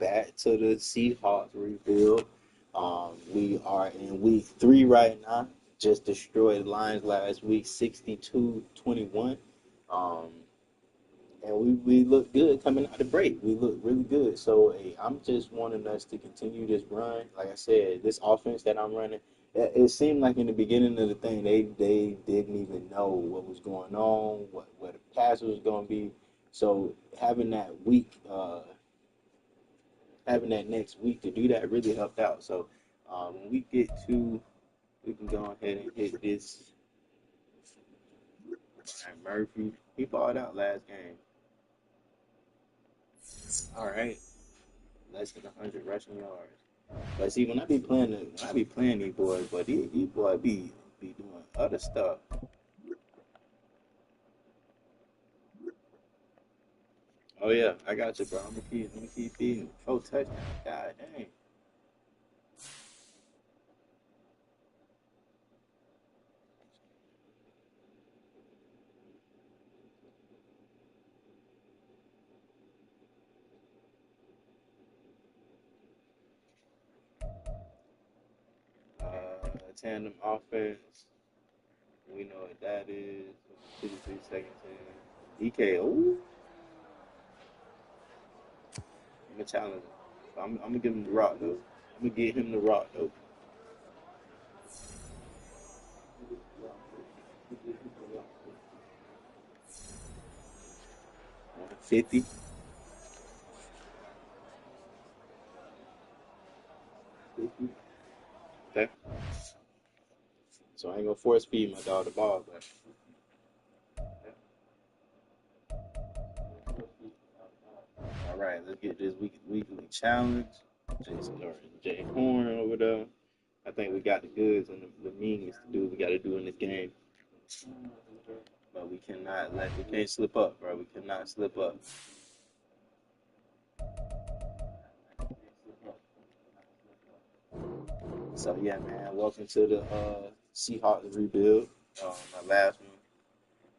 back to the Seahawks rebuild. We are in week 3 right now. Just destroyed the Lions last week, 62-21. Um, and we look good coming out the break. We look really good. So hey, I'm just wanting us to continue this run. Like I said, this offense that I'm running, it seemed like in the beginning of the thing, they didn't even know what was going on, what the pass was going to be. So having that week, having that next week to do that really helped out. So when we get to, we can go ahead and hit this. All right, Murphy, he balled out last game. All right, less than 100 rushing yards. But see, when I be playing these boys, but these boys be doing other stuff. Oh yeah, I got you, bro. Let me keep feeding. 4 touchdowns. God dang. 'Tandem offense. We know what that is. 53 seconds in. DK. Ooh. I'm gonna challenge him. I'm gonna give him the rock though. I'm gonna give him the rock though. 50. Okay. So I ain't gonna force feed my dog the ball, but all right, let's get this weekly challenge. Jay Horn over there. I think we got the goods and the means to do what we got to do in this game. But we can't slip up, bro. We cannot slip up. So yeah, man. Welcome to the Seahawks rebuild. My last one,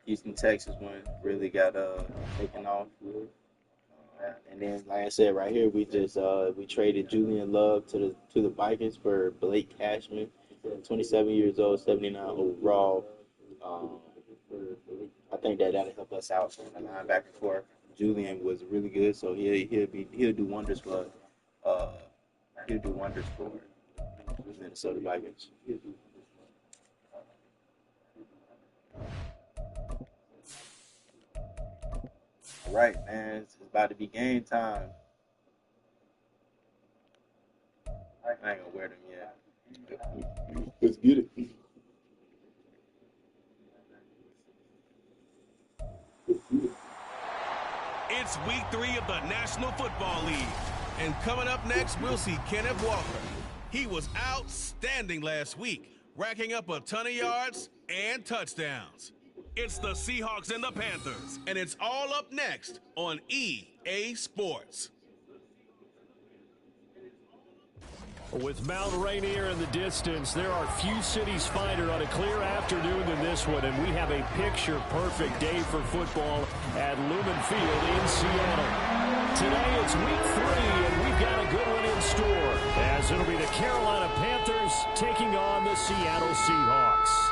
Houston, Texas one, really got taken off. And then, like I said, right here, we traded Julian Love to the Vikings for Blake Cashman, 27 years old, 79 overall. Um, I think that'll help us out on the linebacker core. Julian was really good, so he'll do wonders for uh Minnesota Vikings. All right, man, it's about to be game time. I ain't gonna wear them yet. Let's get it. It's week 3 of the National Football League. And coming up next, we'll see Kenneth Walker. He was outstanding last week, racking up a ton of yards and touchdowns. It's the Seahawks and the Panthers, and it's all up next on EA Sports. With Mount Rainier in the distance, there are few cities finer on a clear afternoon than this one, and we have a picture-perfect day for football at Lumen Field in Seattle. Today it's week 3, and we've got a good one in store, as it'll be the Carolina Panthers taking on the Seattle Seahawks.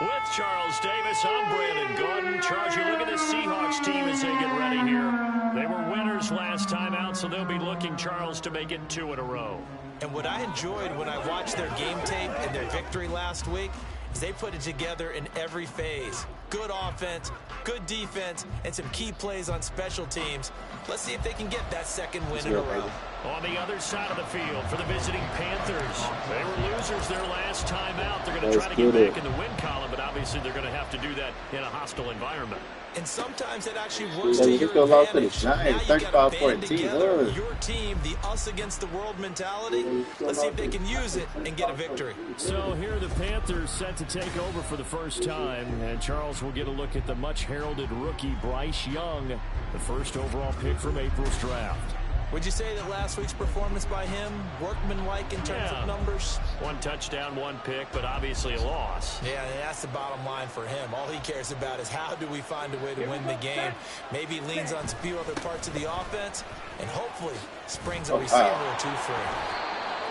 With Charles Davis, I'm Brandon Gordon. Charles, you look at this Seahawks team as they get ready here. They were winners last time out, so they'll be looking, Charles, to make it 2 in a row. And what I enjoyed when I watched their game tape and their victory last week is they put it together in every phase. Good offense, good defense, and some key plays on special teams. Let's see if they can get that second win in a row. On the other side of the field for the visiting Panthers. They were losers their last time out. They're going to try to get back in the win column, but obviously they're going to have to do that in a hostile environment. And sometimes it actually works to your advantage. Now you got to band together your team, the us against the world mentality. Let's see if they can use it and get a victory. So here are the Panthers set to take over for the first time. And Charles will get a look at the much heralded rookie Bryce Young, the first overall pick from April's draft. Would you say that last week's performance by him, workmanlike in terms of numbers? 1 touchdown, 1 pick, but obviously a loss. Yeah, that's the bottom line for him. All he cares about is how do we find a way to win the game. Maybe he leans on a few other parts of the offense, and hopefully springs a receiver or two free.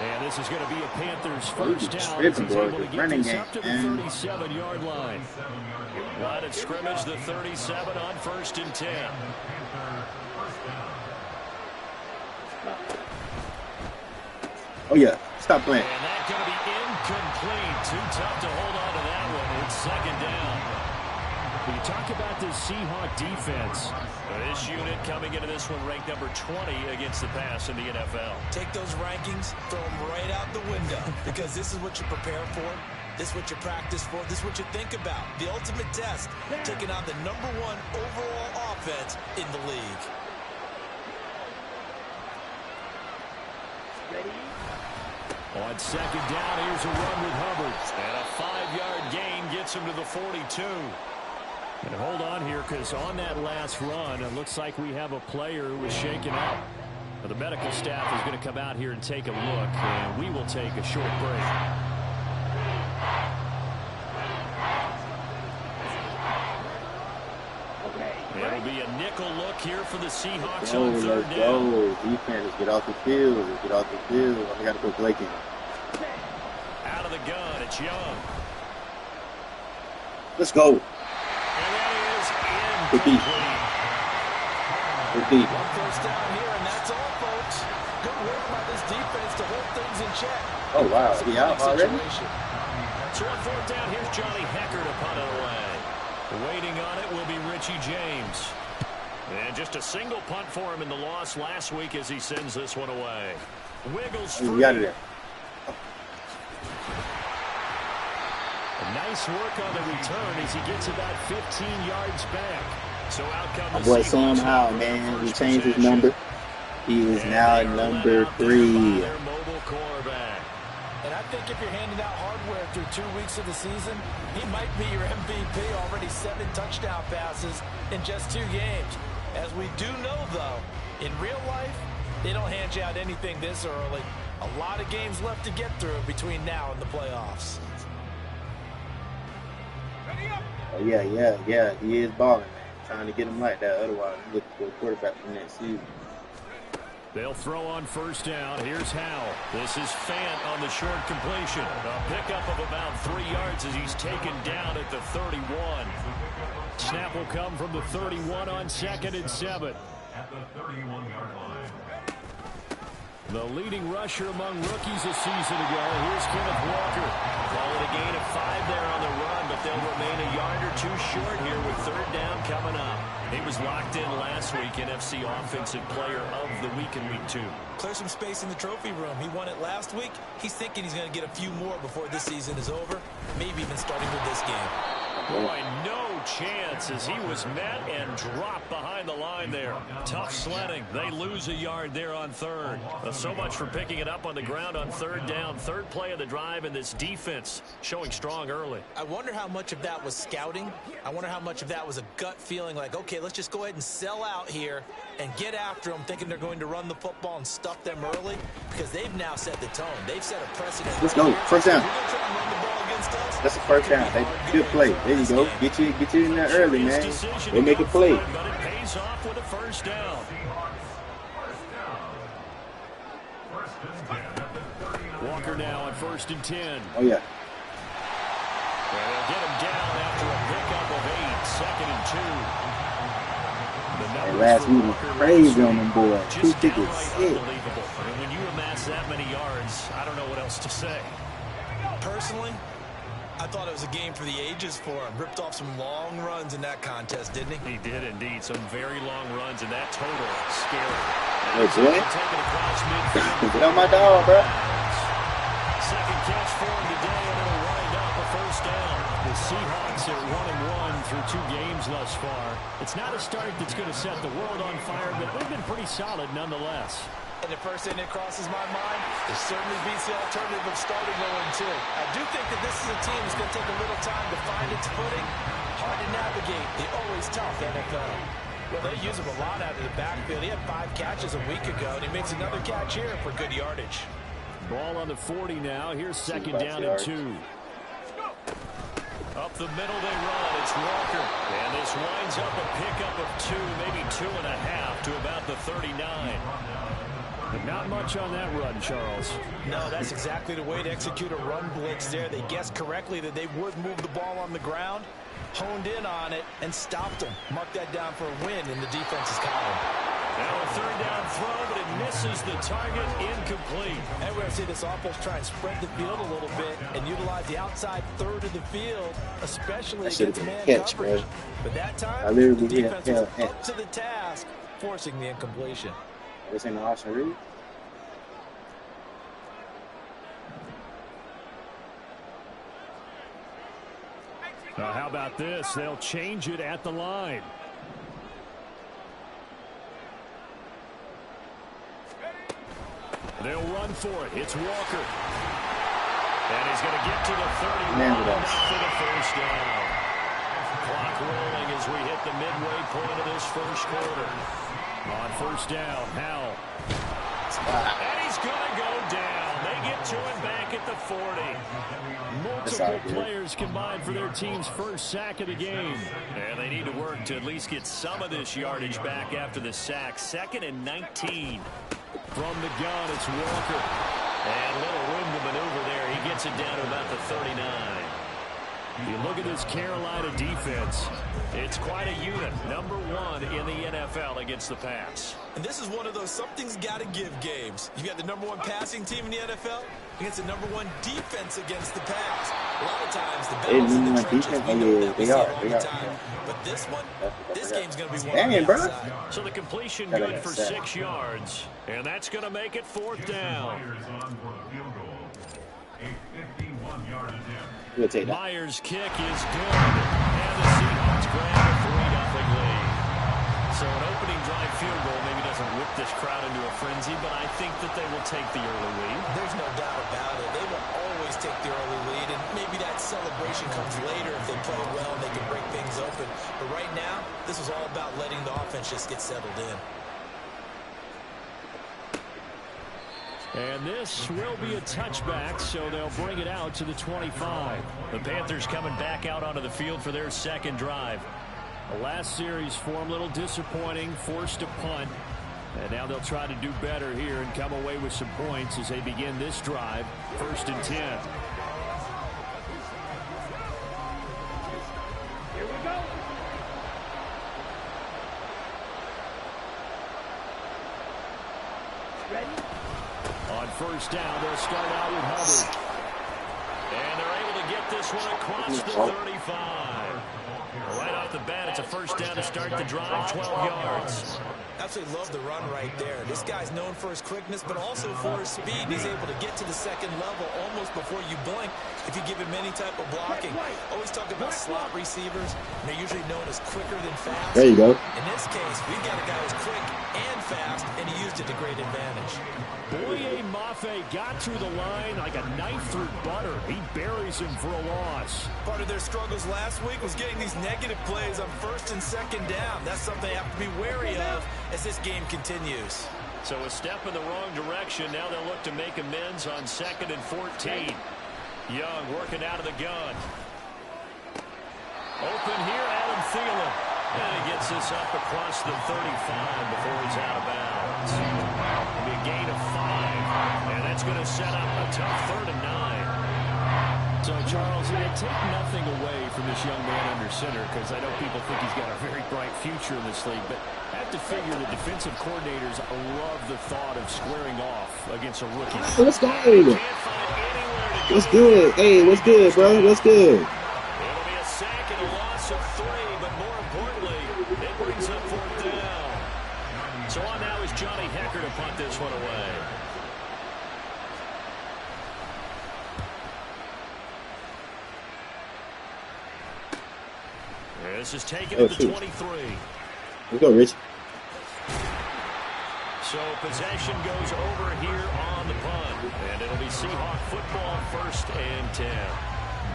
And this is going to be a Panthers first down. He's able to get this up to the 37-yard line. Line of scrimmage, the 37 on 1st and 10. Oh, yeah. Stop playing. And that's going to be incomplete. Too tough to hold on to that one. It's 2nd down. When you talk about this Seahawk defense, this unit coming into this one ranked number 20 against the pass in the NFL. Take those rankings, throw them right out the window, because this is what you prepare for. This is what you practice for. This is what you think about. The ultimate test, taking on the #1 overall offense in the league. On 2nd down, here's a run with Hubbard. And a 5-yard gain gets him to the 42. And hold on here, because on that last run, it looks like we have a player who was shaken up. The medical staff is going to come out here and take a look, and we will take a short break. It'll be a nickel look here for the Seahawks on 3rd down. Defense, let's get off the field. Let's get off the field. We got to put Blake in. Out of the gun, it's Young. Let's go. And that is Good beat. incomplete. Good beat. 1 first down here, and that's all, folks. Good work by this defense to hold things in check. Oh, wow. He out already? So on 4th down, here's Johnny Hecker to punt it away. Waiting on it will be Richie James. And just a single punt for him in the loss last week as he sends this one away. Wiggles free. You got it there. Nice work on the return as he gets about 15 yards back. So out come the Boy, Seahawks. somehow, man, he changed his number. He is now number 3. Their mobile quarterback. And I think if you're handing out hardware through 2 weeks of the season, he might be your MVP. Already 7 touchdown passes in just 2 games. As we do know, though, in real life, they don't hand you out anything this early. A lot of games left to get through between now and the playoffs. Oh, yeah. He is balling, man. Trying to get him like that. Otherwise, look for a quarterback for next season. They'll throw on 1st down. Here's Howell. This is Fant on the short completion. A pickup of about 3 yards as he's taken down at the 31. Snap will come from the 31 on 2nd and 7. At the 31-yard line. The leading rusher among rookies a season ago. Here's Kenneth Walker. Call it a gain of 5 there on the run, but they'll remain a yard or 2 short here with 3rd down coming up. He was locked in last week, NFC Offensive Player of the Week in Week 2. Clear some space in the trophy room. He won it last week. He's thinking he's going to get a few more before this season is over, maybe even starting with this game. Boy, no chance as he was met and dropped behind the line there. Tough sledding. They lose a yard there on 3rd. So much for picking it up on the ground on 3rd down. 3rd play of the drive, and this defense showing strong early. I wonder how much of that was scouting. I wonder how much of that was a gut feeling like, okay, let's just go ahead and sell out here and get after them, thinking they're going to run the football and stuff them early, because they've now set the tone. They've set a precedent. Let's go. First down. If you're going to try and run the ball against us, That's the first down. Good play. There you go. Get you in there early, man. They make a play. But it pays off with a 1st down. Walker now on 1st and 10. Oh, yeah. They'll get him down after a pickup of 8. 2nd and 2. And last week was crazy on them boys. 2 Just tickets. downright unbelievable. I mean, when you amass that many yards, I don't know what else to say. personally, I thought it was a game for the ages for him. Ripped off some long runs in that contest, didn't he? He did indeed. Some very long runs, and that total scary. Hey, boy. Taken across midfield. Get on my dog, bro. Second catch for him today, and it'll wind up a 1st down. The Seahawks are 1-1 through 2 games thus far. It's not a start that's going to set the world on fire, but they've been pretty solid nonetheless. And the first thing that crosses my mind, it certainly beats the alternative of starting 0-2. I do think that this is a team that's going to take a little time to find its footing. Hard to navigate the always tough NFL. Well, they use him a lot out of the backfield. He had 5 catches a week ago, and he makes another catch here for good yardage. Ball on the 40 now. Here's second down and 2. Up the middle they run. It's Walker. And this winds up a pickup of 2, maybe 2.5 to about the 39. But not much on that run, Charles. No, that's exactly the way to execute a run blitz there. They guessed correctly that they would move the ball on the ground, honed in on it, and stopped them. Mark that down for a win in the defense's column. Now a third down throw, but it misses the target, incomplete. And we're going to see this offense try and spread the field a little bit and utilize the outside third of the field, especially against man coverage. But that time, the defense was up to the task, forcing the incompletion. This ain't Austin Reed. Now how about this? They'll change it at the line. They'll run for it. It's Walker. And he's going to get to the 31 for the first down. Clock rolling as we hit the midway point of this first quarter. On first down, Howell. And he's going to go down. They get to him back at the 40. Multiple players combined for their team's first sack of the game. And they need to work to at least get some of this yardage back after the sack. 2nd and 19. From the gun, it's Walker. And little room to maneuver there. He gets it down to about the 39. You look at this Carolina defense. It's quite a unit. Number 1 in the NFL against the pass. And this is one of those something's got to give games. You got the number 1 passing team in the NFL against the number 1 defense against the pass. A lot of times, the battles in the trenches, we know that we see all the time. But this one, this game's going to be one on the outside. So the completion good for 6 yards. And that's going to make it 4th down. We'll take that. Myers' kick is good. And the Seahawks grab a 3-0 lead. So an opening drive field goal maybe doesn't whip this crowd into a frenzy, but I think that they will take the early lead. There's no doubt about it. They will always take the early lead, and maybe that celebration comes later if they play well and they can break things open. But right now, this is all about letting the offense just get settled in. And this will be a touchback, so they'll bring it out to the 25. The Panthers coming back out onto the field for their second drive. The last series for them, a little disappointing, forced a punt. And now they'll try to do better here and come away with some points as they begin this drive. 1st and 10. Here we go. Ready? On first down, they'll start out with Hubbard. And they're able to get this one across the 35. Right off the bat, it's a first down to start the drive, 12 yards. Absolutely love the run right there. This guy's known for his quickness, but also for his speed. He's able to get to the second level almost before you blink if you give him any type of blocking. Always talk about slot receivers. They're usually known as quicker than fast. There you go. In this case, we've got a guy who's quick and fast, and he used it to great advantage. Boye Mafe got through the line like a knife through butter. He buries him for a loss. Part of their struggles last week was getting these negative plays on 1st and 2nd down. That's something they have to be wary of as this game continues. So a step in the wrong direction. Now they'll look to make amends on 2nd and 14. Young working out of the gun. Open here, Adam Thielen. And he gets this up across the 35 before he's out of bounds. It'll be a gain of 5. And that's going to set up a tough 3rd and 9. So, Charles, take nothing away from this young man under center, because I know people think he's got a very bright future in this league, but I have to figure the defensive coordinators love the thought of squaring off against a rookie. Let's go. What's good? Hey, what's good, bro? What's good? It'll be a sack and a loss of 3, but more importantly, it brings up 4th down. So on now is Johnny Hecker to punt this one away. This is taken at the 23. Let's go, Rich. So possession goes over here on the punt. And it'll be Seahawk football, 1st and 10.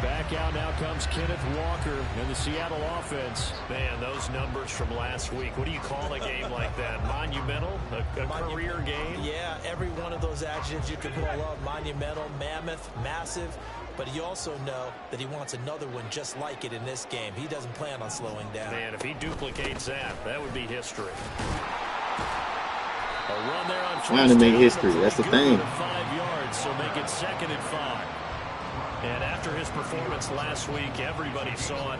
Back out now comes Kenneth Walker in the Seattle offense. Man, those numbers from last week. What do you call a game like that? Monumental? A career game? Yeah, every one of those adjectives you could pull up. Monumental, mammoth, massive. But you also know that he wants another one just like it in this game. He doesn't plan on slowing down. Man, if he duplicates that, that would be history. A run there on Trying to make history. That's the thing. 5 yards, so make it 2nd and 5. And after his performance last week, everybody saw it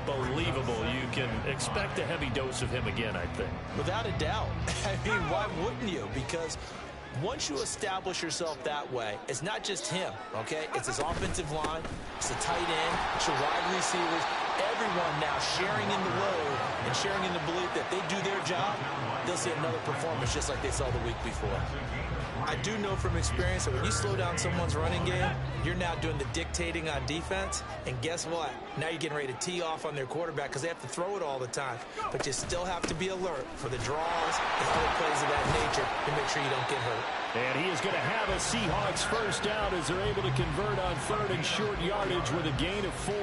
unbelievable. You can expect a heavy dose of him again, I think. Without a doubt. I mean, why wouldn't you? Because once you establish yourself that way, it's not just him, okay? It's his offensive line, it's the tight end, it's your wide receivers, everyone now sharing in the load and sharing in the belief that they do their job, they'll see another performance just like they saw the week before. I do know from experience that when you slow down someone's running game, you're now doing the dictating on defense. And guess what? Now you're getting ready to tee off on their quarterback because they have to throw it all the time. But you still have to be alert for the draws and other plays of that nature to make sure you don't get hurt. And he is going to have a Seahawks first down as they're able to convert on 3rd and short yardage with a gain of 4.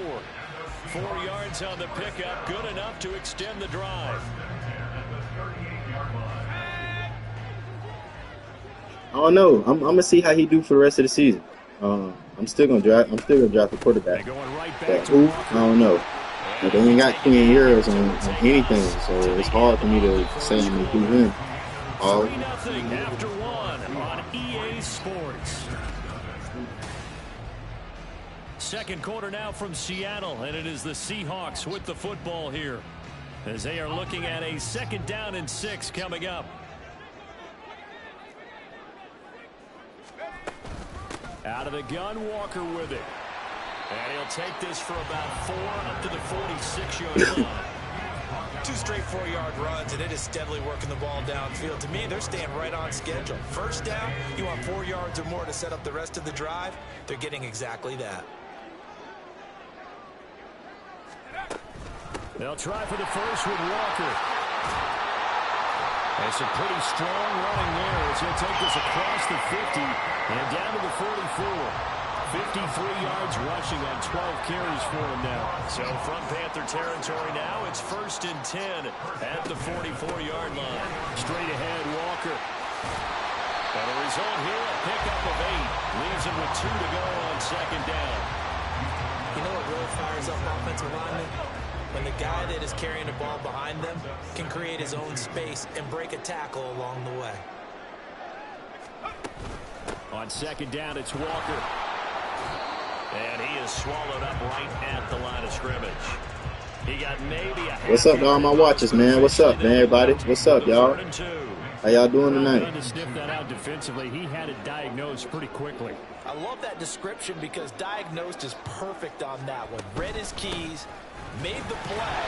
4 yards on the pickup, good enough to extend the drive. I don't know. I'm gonna see how he do for the rest of the season. I'm still gonna draft the quarterback. But who? I don't know. But they ain't got Queen Heroes on anything, so it's hard for me to say him to do him. 3-0 after 1 on EA Sports. Second quarter now from Seattle, and it is the Seahawks with the football here as they are looking at a 2nd down and 6 coming up. Out of the gun, Walker with it. And he'll take this for about 4 up to the 46-yard line. 2 straight 4-yard runs, and it is steadily working the ball downfield. To me, they're staying right on schedule. First down, you want 4 yards or more to set up the rest of the drive. They're getting exactly that. They'll try for the first with Walker. And some pretty strong running there as he'll take this across the 50 and down to the 44. 53 yards rushing on 12 carries for him now. So from Panther territory now, it's 1st and 10 at the 44-yard line. Straight ahead, Walker. And the result here, a pickup of 8. Leaves him with 2 to go on 2nd down. You know what really fires up offensive linemen? When the guy that is carrying the ball behind them can create his own space and break a tackle along the way. On 2nd down, it's Walker. And he is swallowed up right at the line of scrimmage. He got maybe a... What's up to all my watchers, man? What's up, man, everybody? What's up, y'all? How y'all doing tonight? Trying to sniff that out defensively. He had it diagnosed pretty quickly. I love that description because diagnosed is perfect on that one. Read his keys, made the play,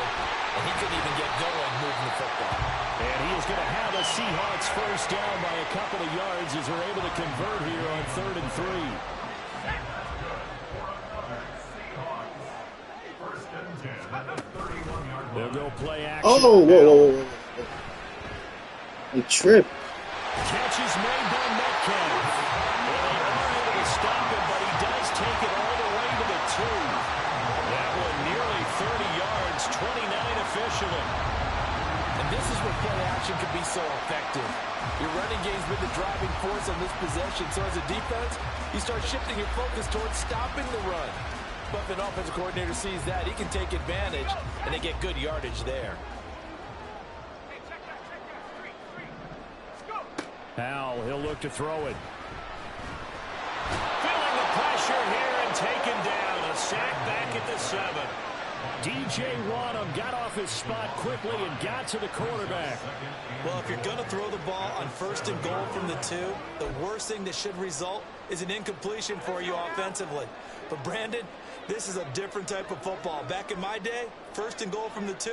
and he couldn't even get going moving the football. And he is going to have a Seahawks first down by a couple of yards as they're able to convert here on 3rd and 3. They'll go play action. Oh, whoa. He tripped. Catch is made by Metcalf. Well, they are able to stop him, but he does take it all the way to the 2. That one nearly 30 yards, 29 officially. And this is where play action can be so effective. Your running game's been the driving force on this possession, so as a defense, you start shifting your focus towards stopping the run. But if an offensive coordinator sees that, he can take advantage, and they get good yardage there. Howell, he'll look to throw it. Feeling the pressure here and taken down. A sack back at the 7. DJ Wadham got off his spot quickly and got to the quarterback. Well, if you're going to throw the ball on 1st and goal from the 2, the worst thing that should result is an incompletion for you offensively. But, Brandon, this is a different type of football. Back in my day, 1st and goal from the 2,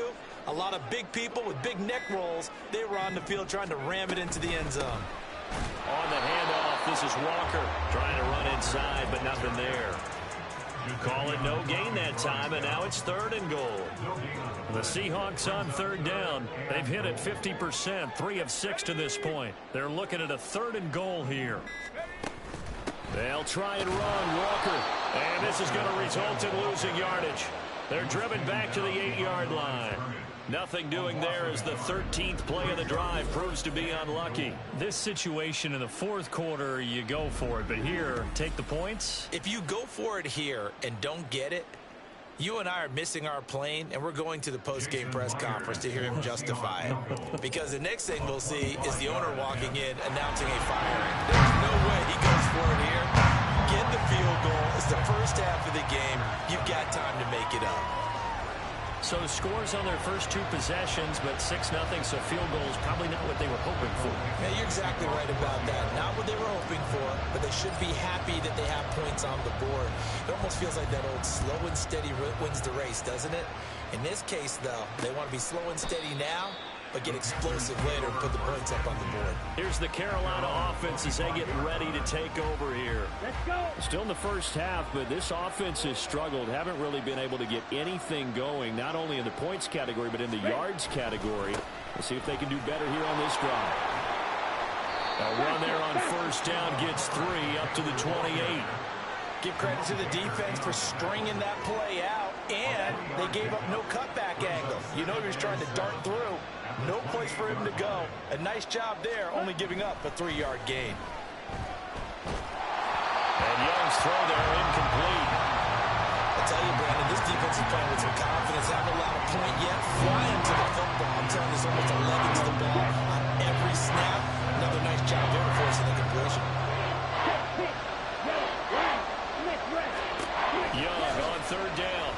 a lot of big people with big neck rolls, they were on the field trying to ram it into the end zone. On the handoff, this is Walker trying to run inside, but nothing there. You call it no gain that time, and now it's 3rd and goal. The Seahawks on 3rd down. They've hit it 50%, 3 of 6 to this point. They're looking at a 3rd and goal here. They'll try and run. Walker. And this is going to result in losing yardage. They're driven back to the 8-yard line. Nothing doing there as the 13th play of the drive proves to be unlucky. This situation in the fourth quarter, you go for it. But here, take the points. If you go for it here and don't get it, you and I are missing our plane, and we're going to the post-game press conference to hear him justify it. Because the next thing we'll see is the owner walking in, announcing a firing. There's no way he goes for it here. Get the field goal. It's the first half of the game. You've got time to make it up. So scores on their first 2 possessions, but 6-0, so field goal is probably not what they were hoping for. Yeah, you're exactly right about that. Not what they were hoping for, but they should be happy that they have points on the board. It almost feels like that old slow and steady wins the race, doesn't it? In this case, though, they want to be slow and steady now, but get explosive later and put the points up on the board. Here's the Carolina offense as they get ready to take over here. Let's go. Still in the first half, but this offense has struggled. Haven't really been able to get anything going, not only in the points category, but in the yards category. We'll see if they can do better here on this drive. A run there on first down gets 3 up to the 28. Give credit to the defense for stringing that play out, and they gave up no cutback angle. You know he was trying to dart through. No place for him to go. A nice job there, only giving up a 3-yard gain. And Young's throw there incomplete. I tell you, Brandon, this defense is playing with some confidence. Haven't allowed a point yet. Flying to the football. I'm telling you, it's almost 11 to the ball on every snap. Another nice job there forcing the completion. Young on third down.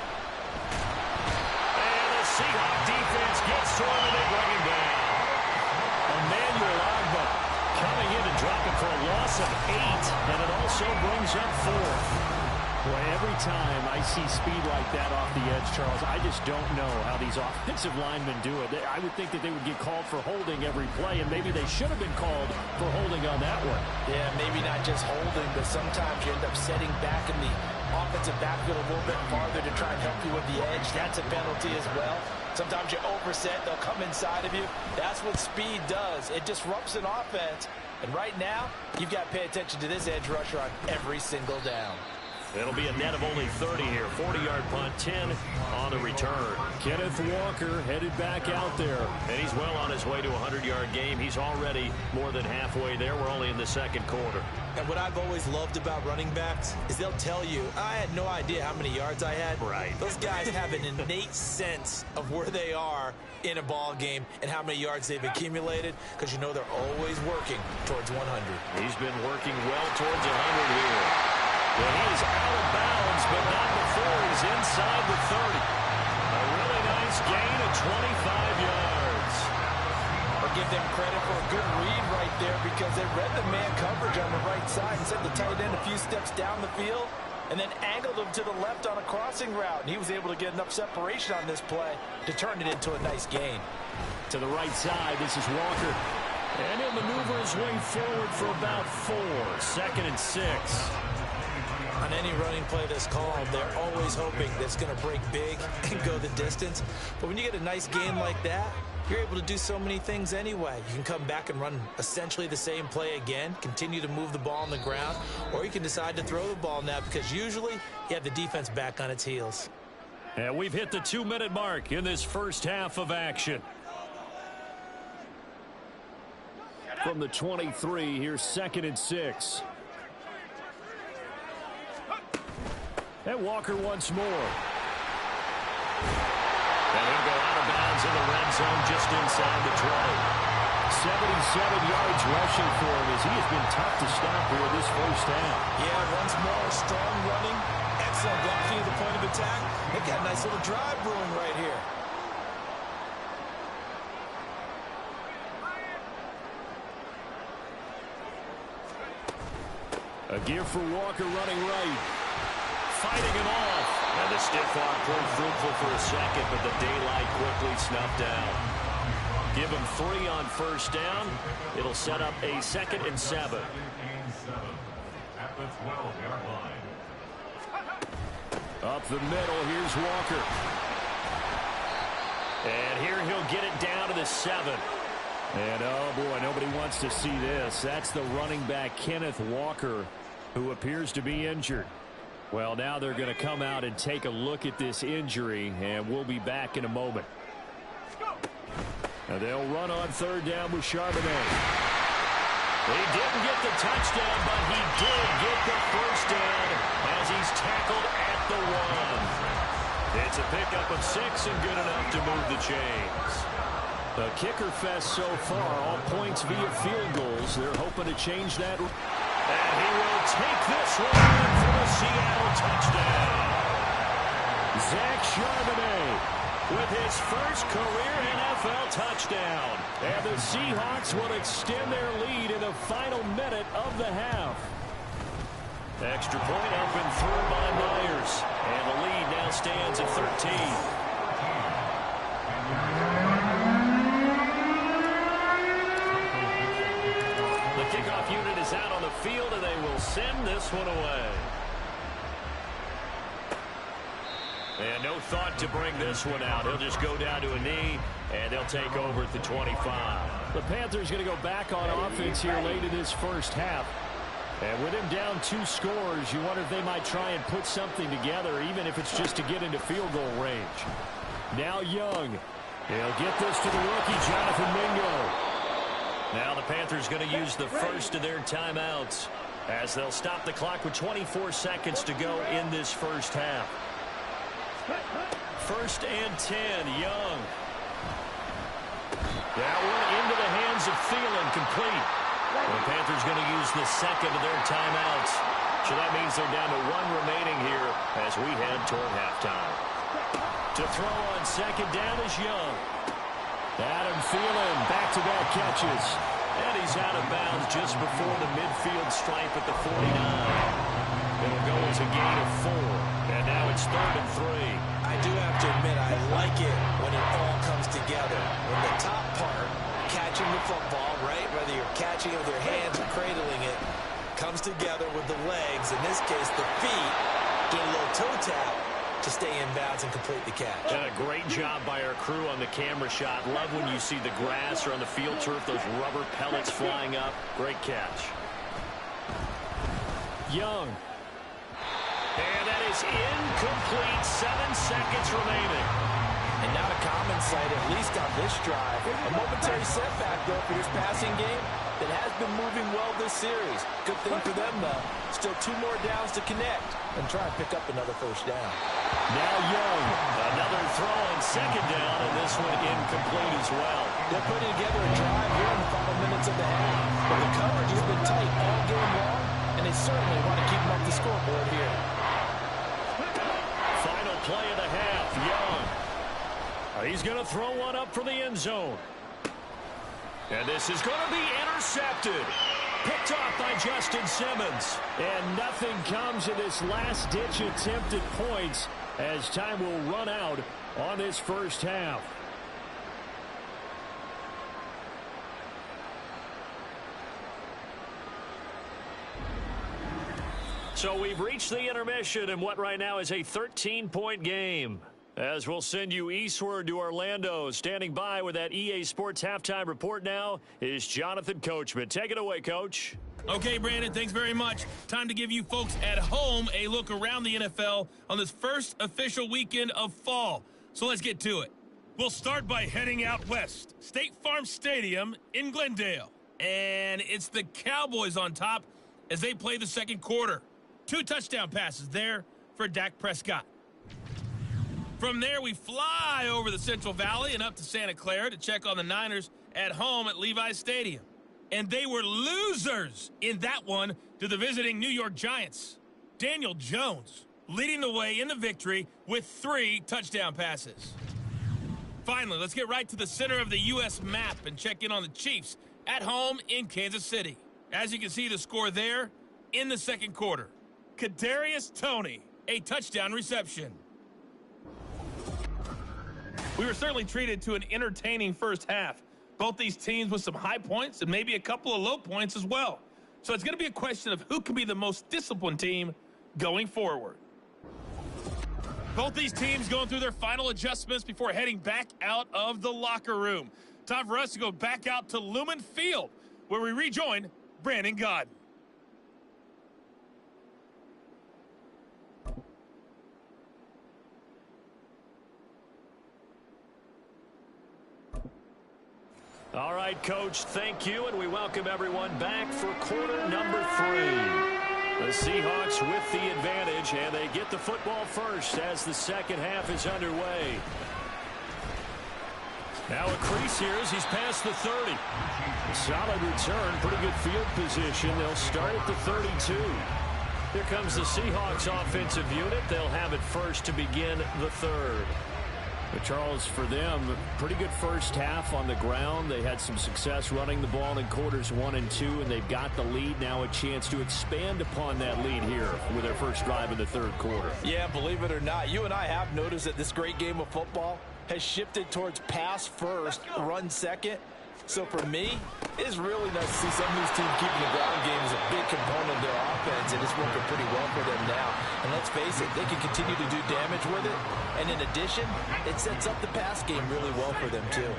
And the Seahawk defense gets to him and they bring him down. Emmanuel Agba coming in and dropping for a loss of 8, and it also brings up 4. Boy, every time I see speed like that off the edge, Charles, I just don't know how these offensive linemen do it. I would think that they would get called for holding every play, and maybe they should have been called for holding on that one. Yeah, maybe not just holding, but sometimes you end up setting back in the offensive backfield a little bit farther to try and help you with the edge. That's a penalty as well. Sometimes you overset, they'll come inside of you. That's what speed does. It disrupts an offense. And right now, you've got to pay attention to this edge rusher on every single down. It'll be a net of only 30 here. 40-yard punt, 10 on the return. Kenneth Walker headed back out there. And he's well on his way to a 100-yard game. He's already more than halfway there. We're only in the second quarter. And what I've always loved about running backs is they'll tell you, I had no idea how many yards I had. Right. Those guys have an innate sense of where they are in a ball game and how many yards they've accumulated, because you know they're always working towards 100. He's been working well towards 100 here. Well, he is out of bounds, but not before he's inside the 30. A really nice gain of 25 yards. I'll give them credit for a good read right there, because they read the man coverage on the right side and sent the tight end a few steps down the field and then angled him to the left on a crossing route. And he was able to get enough separation on this play to turn it into a nice gain. To the right side, this is Walker. And he'll maneuver his way forward for about 4. 2nd and 6. On any running play that's called, they're always hoping that it's going to break big and go the distance. But when you get a nice gain like that, you're able to do so many things anyway. You can come back and run essentially the same play again, continue to move the ball on the ground, or you can decide to throw the ball now, because usually you have the defense back on its heels. And we've hit the 2-minute mark in this first half of action. From the 23, here's 2nd and 6. And Walker once more. And he'll go out of bounds in the red zone just inside the 20. 77 yards rushing for him as he has been tough to stop here this first half. Yeah, once more, strong running, excellent blocking at the point of attack. They've got a nice little drive brewing right here. A gear for Walker running right. Fighting him off. And the stiff arm proved fruitful for a second, but the daylight quickly snuffed down. Give him 3 on first down. It'll set up a 2nd and 7. At the 12-yard line. Up the middle, here's Walker. And here he'll get it down to the 7. And, oh, boy, nobody wants to see this. That's the running back, Kenneth Walker. who appears to be injured. Well, now they're going to come out and take a look at this injury, and we'll be back in a moment. And they'll run on third down with Charbonnet. He didn't get the touchdown, but he did get the first down as he's tackled at the 1. It's a pickup of 6 and good enough to move the chains. The kicker fest so far, all points via field goals. They're hoping to change that. And he will take this one for the Seattle touchdown. Zach Charbonnet with his first career NFL touchdown. And the Seahawks will extend their lead in the final minute of the half. Extra point up and through by Myers. And the lead now stands at 13. The kickoff unit is out on the field, and they will send this one away. And no thought to bring this one out. He'll just go down to a knee, and they'll take over at the 25. The Panthers going to go back on offense here late in this first half. And with him down 2 scores, you wonder if they might try and put something together, even if it's just to get into field goal range. Now Young. He'll get this to the rookie, Jonathan Mingo. Now the Panthers going to use the first of their timeouts as they'll stop the clock with 24 seconds to go in this first half. 1st and 10, Young. That one into the hands of Thielen, complete. The Panthers going to use the second of their timeouts. So that means they're down to 1 remaining here as we head toward halftime. To throw on second down is Young. Adam Thielen, back-to-back catches. And he's out of bounds just before the midfield stripe at the 49. It'll go as a gain of 4. And now it's 3rd and 3. I do have to admit, I like it when it all comes together. When the top part, catching the football, right, whether you're catching it with your hands or cradling it, comes together with the legs, in this case the feet, doing a little toe tap to stay in bounds and complete the catch. And a great job by our crew on the camera shot. Love when you see the grass or on the field turf, those rubber pellets flying up. Great catch. Young. And that is incomplete. 7 seconds remaining. And not a common sight, at least on this drive. A momentary setback, though, for this passing game that has been moving well this series. Good thing for them, though. Still 2 more downs to connect and try and pick up another first down. Now Young. Another throw on second down, and this one incomplete as well. They're putting together a drive here in the final minutes of the half. But the coverage has been tight all game long, and they certainly want to keep them off the scoreboard here. Final play of the half, Young. He's going to throw one up for the end zone. And this is going to be intercepted. Picked off by Justin Simmons. And nothing comes of this last-ditch attempt at points as time will run out on this first half. So we've reached the intermission in what right now is a 13-point game. As we'll send you eastward to Orlando. Standing by with that EA Sports halftime report now is Jonathan Coachman. Take it away, Coach. Okay, Brandon, thanks very much. Time to give you folks at home a look around the NFL on this first official weekend of fall. So let's get to it. We'll start by heading out west. State Farm Stadium in Glendale. And it's the Cowboys on top as they play the second quarter. 2 touchdown passes there for Dak Prescott. From there, we fly over the Central Valley and up to Santa Clara to check on the Niners at home at Levi's Stadium. And they were losers in that one to the visiting New York Giants. Daniel Jones leading the way in the victory with 3 touchdown passes. Finally, let's get right to the center of the U.S. map and check in on the Chiefs at home in Kansas City. As you can see the score there in the second quarter. Kadarius Toney, a touchdown reception. We were certainly treated to an entertaining first half. Both these teams with some high points and maybe a couple of low points as well. So it's going to be a question of who can be the most disciplined team going forward. Both these teams going through their final adjustments before heading back out of the locker room. Time for us to go back out to Lumen Field, where we rejoin Brandon Godden. All right, Coach, thank you, and we welcome everyone back for quarter number 3. The Seahawks with the advantage, and they get the football first as the second half is underway. Now a crease here as he's past the 30. A solid return, pretty good field position. They'll start at the 32. Here comes the Seahawks offensive unit. They'll have it first to begin the third. But Charles, for them, pretty good first half on the ground. They had some success running the ball in quarters 1 and 2, and they've got the lead. Now a chance to expand upon that lead here with their first drive in the third quarter. Yeah, believe it or not, you and I have noticed that this great game of football has shifted towards pass first, run second. So for me, it's really nice to see some of these teams keeping the ground game as a big component of their offense, and it's working pretty well for them now. And let's face it, they can continue to do damage with it. And in addition, it sets up the pass game really well for them too.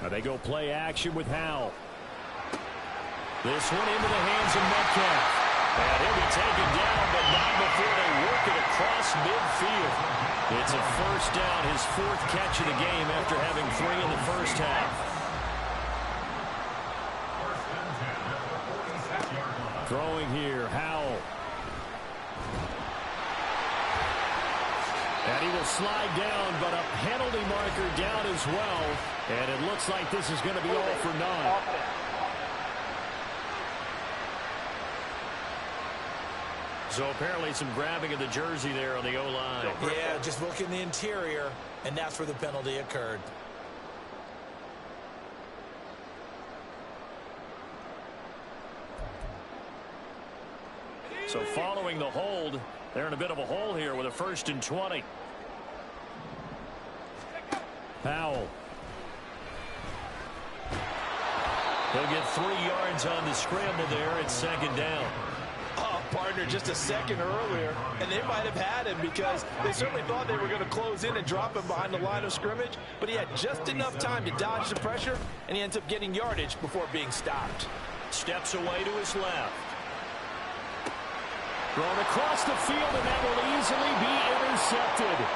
Now they go play action with Howell. This one into the hands of Metcalf. And he'll be taken down, but not before they work it across midfield. It's a first down, his 4th catch of the game after having 3 in the first half. Throwing here, Howell. And he will slide down, but a penalty marker down as well. And it looks like this is going to be all for naught. So apparently some grabbing of the jersey there on the O-line. Yeah, just look in the interior, and that's where the penalty occurred. So following the hold, they're in a bit of a hole here with a 1st and 20. Powell. He'll get 3 yards on the scramble there. It's 2nd down. Partner just a second earlier, and they might have had him because they certainly thought they were going to close in and drop him behind the line of scrimmage, but he had just enough time to dodge the pressure, and he ends up getting yardage before being stopped. Steps away to his left. Thrown across the field, and that will easily be intercepted.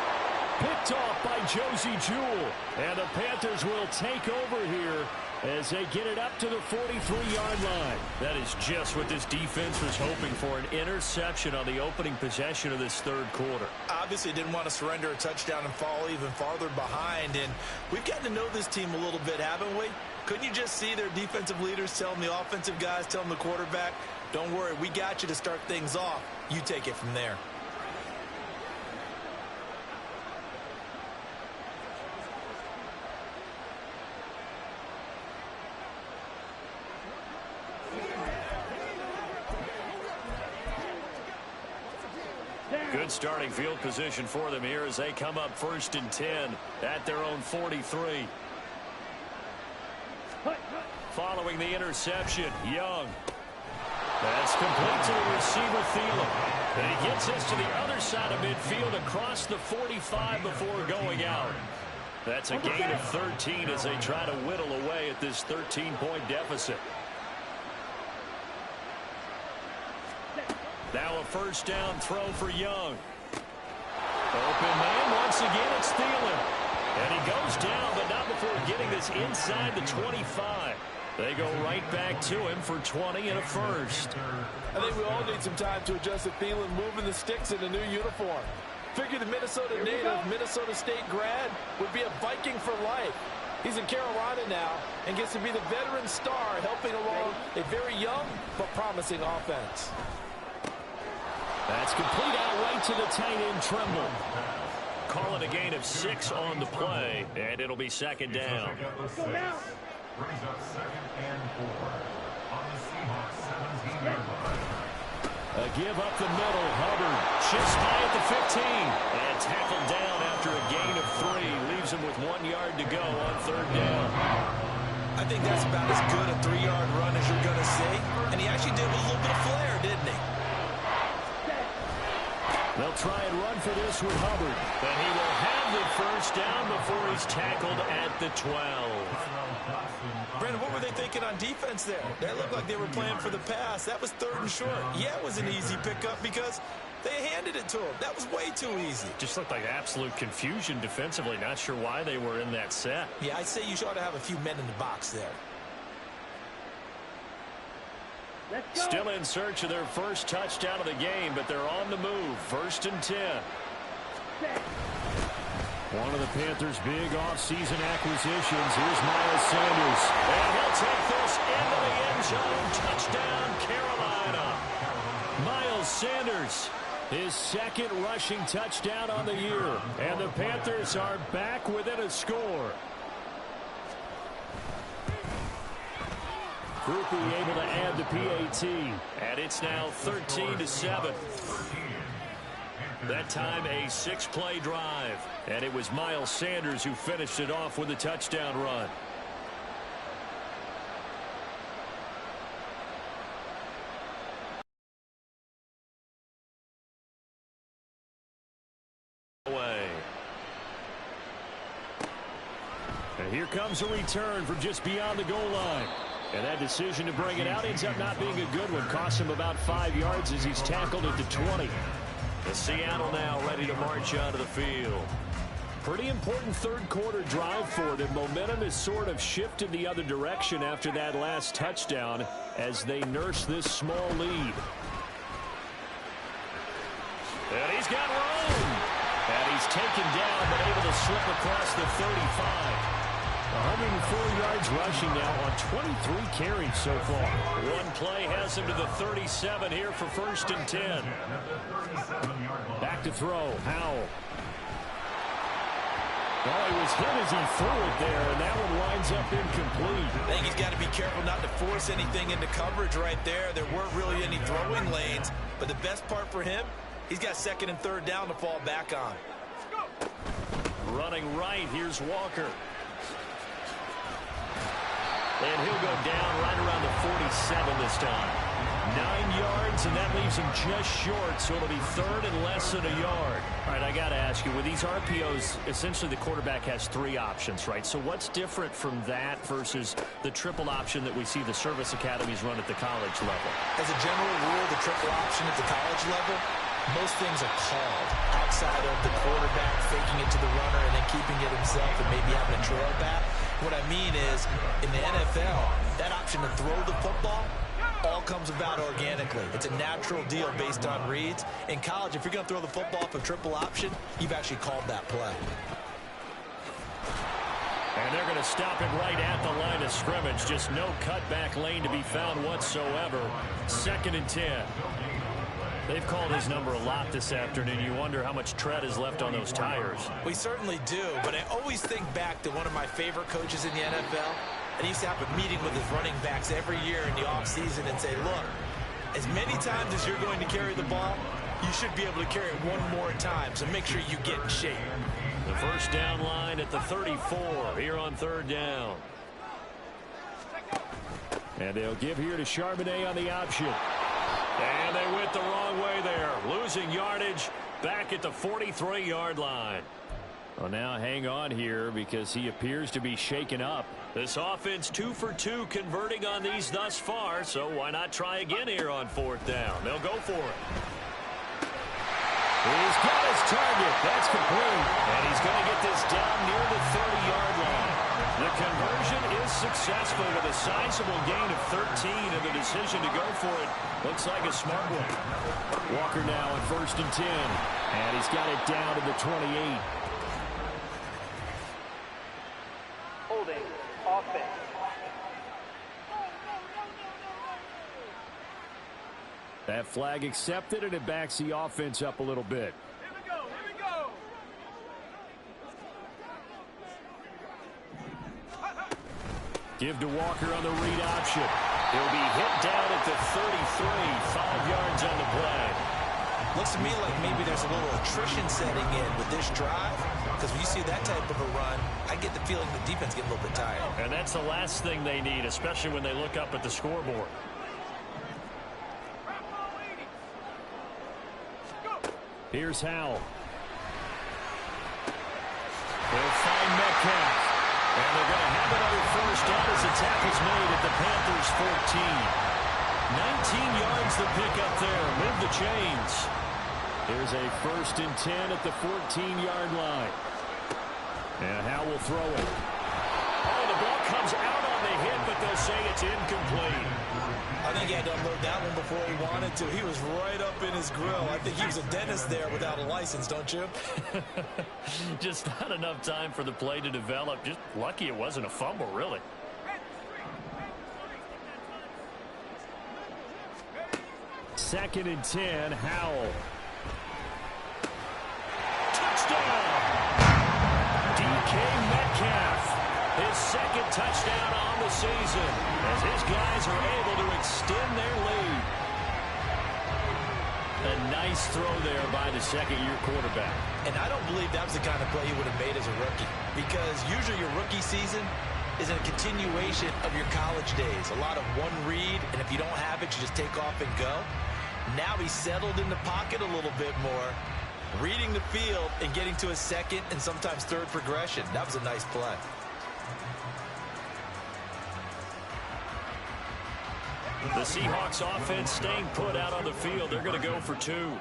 Picked off by Josie Jewell, and the Panthers will take over here as they get it up to the 43-yard line. That is just what this defense was hoping for, an interception on the opening possession of this third quarter. Obviously didn't want to surrender a touchdown and fall even farther behind, and we've gotten to know this team a little bit, haven't we? Couldn't you just see their defensive leaders telling the offensive guys, telling the quarterback, don't worry, we got you to start things off. You take it from there. Good starting field position for them here as they come up 1st and 10 at their own 43. Following the interception, Young. That's complete to the receiver, Thielen. And he gets this to the other side of midfield across the 45 before going out. That's a gain of 13 as they try to whittle away at this 13-point deficit. Now a 1st down throw for Young. Open man, once again it's Thielen. And he goes down, but not before getting this inside the 25. They go right back to him for 20 and a first. I think we all need some time to adjust to Thielen moving the sticks in the new uniform. Figure the Minnesota native, Minnesota State grad would be a Viking for life. He's in Carolina now and gets to be the veteran star helping along a very young but promising offense. That's complete out right to the tight end, Tremble. Call it a gain of 6 on the play, and it'll be 2nd down. Brings up 2nd and 4 on the Seahawks 17-yard line. A give up the middle. Hubbard shifts by at the 15 and tackled down after a gain of 3. Leaves him with 1 yard to go on 3rd down. I think that's about as good a 3-yard run as you're going to see. And he actually did with a little bit of flair, didn't he? They'll try and run for this with Hubbard. And he will have the 1st down before he's tackled at the 12. Brandon, what were they thinking on defense there? That looked like they were playing for the pass. That was 3rd and short. Yeah, it was an easy pickup because They handed it to him. That was way too easy. Just looked like absolute confusion defensively. Not sure why they were in that set. Yeah, I'd say you ought to have a few men in the box there. Still in search of their first touchdown of the game, but they're on the move. 1st and 10. One of the Panthers' big offseason acquisitions. Here's Miles Sanders. And he'll take this into the end zone. Touchdown, Carolina. Miles Sanders, his second rushing touchdown on the year. And the Panthers are back within a score. Groupie able to add the PAT. And it's now 13-7. That time a 6-play drive. And it was Miles Sanders who finished it off with a touchdown run. And here comes a return from just beyond the goal line. And that decision to bring it out ends up not being a good one. Costs him about 5 yards as he's tackled at the 20. The Seattle now ready to march onto the field. Pretty important third quarter drive for them. Momentum has sort of shifted the other direction after that last touchdown as they nurse this small lead. And he's got room. And he's taken down but able to slip across the 35. 104 yards rushing now on 23 carries so far. One play has him to the 37 here for 1st and 10. Back to throw. Howell. Oh, he was hit as he threw it there, and that one winds up incomplete. I think he's got to be careful not to force anything into coverage right there. There weren't really any throwing lanes, but the best part for him, he's got 2nd and 3rd down to fall back on. Running right, here's Walker. And he'll go down right around the 47 this time. 9 yards, and that leaves him just short, so it'll be 3rd and less than a yard. All right, I got to ask you, with these RPOs, essentially the quarterback has 3 options, right? So what's different from that versus the triple option that we see the service academies run at the college level? As a general rule, the triple option at the college level, most things are called outside of the quarterback faking it to the runner and then keeping it himself and maybe having a trail back. What I mean is, in the NFL, that option to throw the football all comes about organically. It's a natural deal based on reads. In college, if you're going to throw the football for triple option, you've actually called that play. And they're going to stop it right at the line of scrimmage. Just no cutback lane to be found whatsoever. 2nd and 10. They've called his number a lot this afternoon. You wonder how much tread is left on those tires. We certainly do, but I always think back to one of my favorite coaches in the NFL. And he used to have a meeting with his running backs every year in the offseason and say, look, as many times as you're going to carry the ball, you should be able to carry it one more time, so make sure you get in shape. The 1st down line at the 34 here on 3rd down. And they'll give here to Charbonnet on the option. And they went the wrong way there. Losing yardage back at the 43-yard line. Well, now hang on here because he appears to be shaken up. This offense 2 for 2 converting on these thus far, so why not try again here on 4th down? They'll go for it. He's got his target. That's complete. And he's going to get this down near the 30-yard line. The conversion is successful with a sizable gain of 13, and the decision to go for it looks like a smart one. Walker now at 1st and 10. And he's got it down to the 28. Holding offense. That flag accepted, and it backs the offense up a little bit. Here we go, here we go. Give to Walker on the read option. He'll be hit down at the 33, 5 yards on the play. Looks to me like maybe there's a little attrition setting in with this drive, because when you see that type of a run, I get the feeling the defense gets a little bit tired. And that's the last thing they need, especially when they look up at the scoreboard. Here's Howell. They'll find Metcalf. And they're going to have another 1st down as the tackle's made at the Panthers' 14. 19 yards to pick up there. Move the chains. Here's a 1st and 10 at the 14-yard line. And Howe will throw it. Oh, the ball comes out on the hit, but they'll say it's incomplete. I think he had to unload that one before he wanted to. He was right up in his grill. I think he was a dentist there without a license, don't you? Just not enough time for the play to develop. Just lucky it wasn't a fumble, really. 2nd and 10, Howell. Touchdown! DK Metcalf. His 2nd touchdown on the season as his guys are able to extend their lead. A nice throw there by the 2nd-year quarterback. And I don't believe that was the kind of play he would have made as a rookie, because usually your rookie season is a continuation of your college days. A lot of one read, and if you don't have it, you just take off and go. Now he's settled in the pocket a little bit more, reading the field and getting to his 2nd and sometimes 3rd progression. That was a nice play. The Seahawks offense staying put out on the field. They're going to go for 2.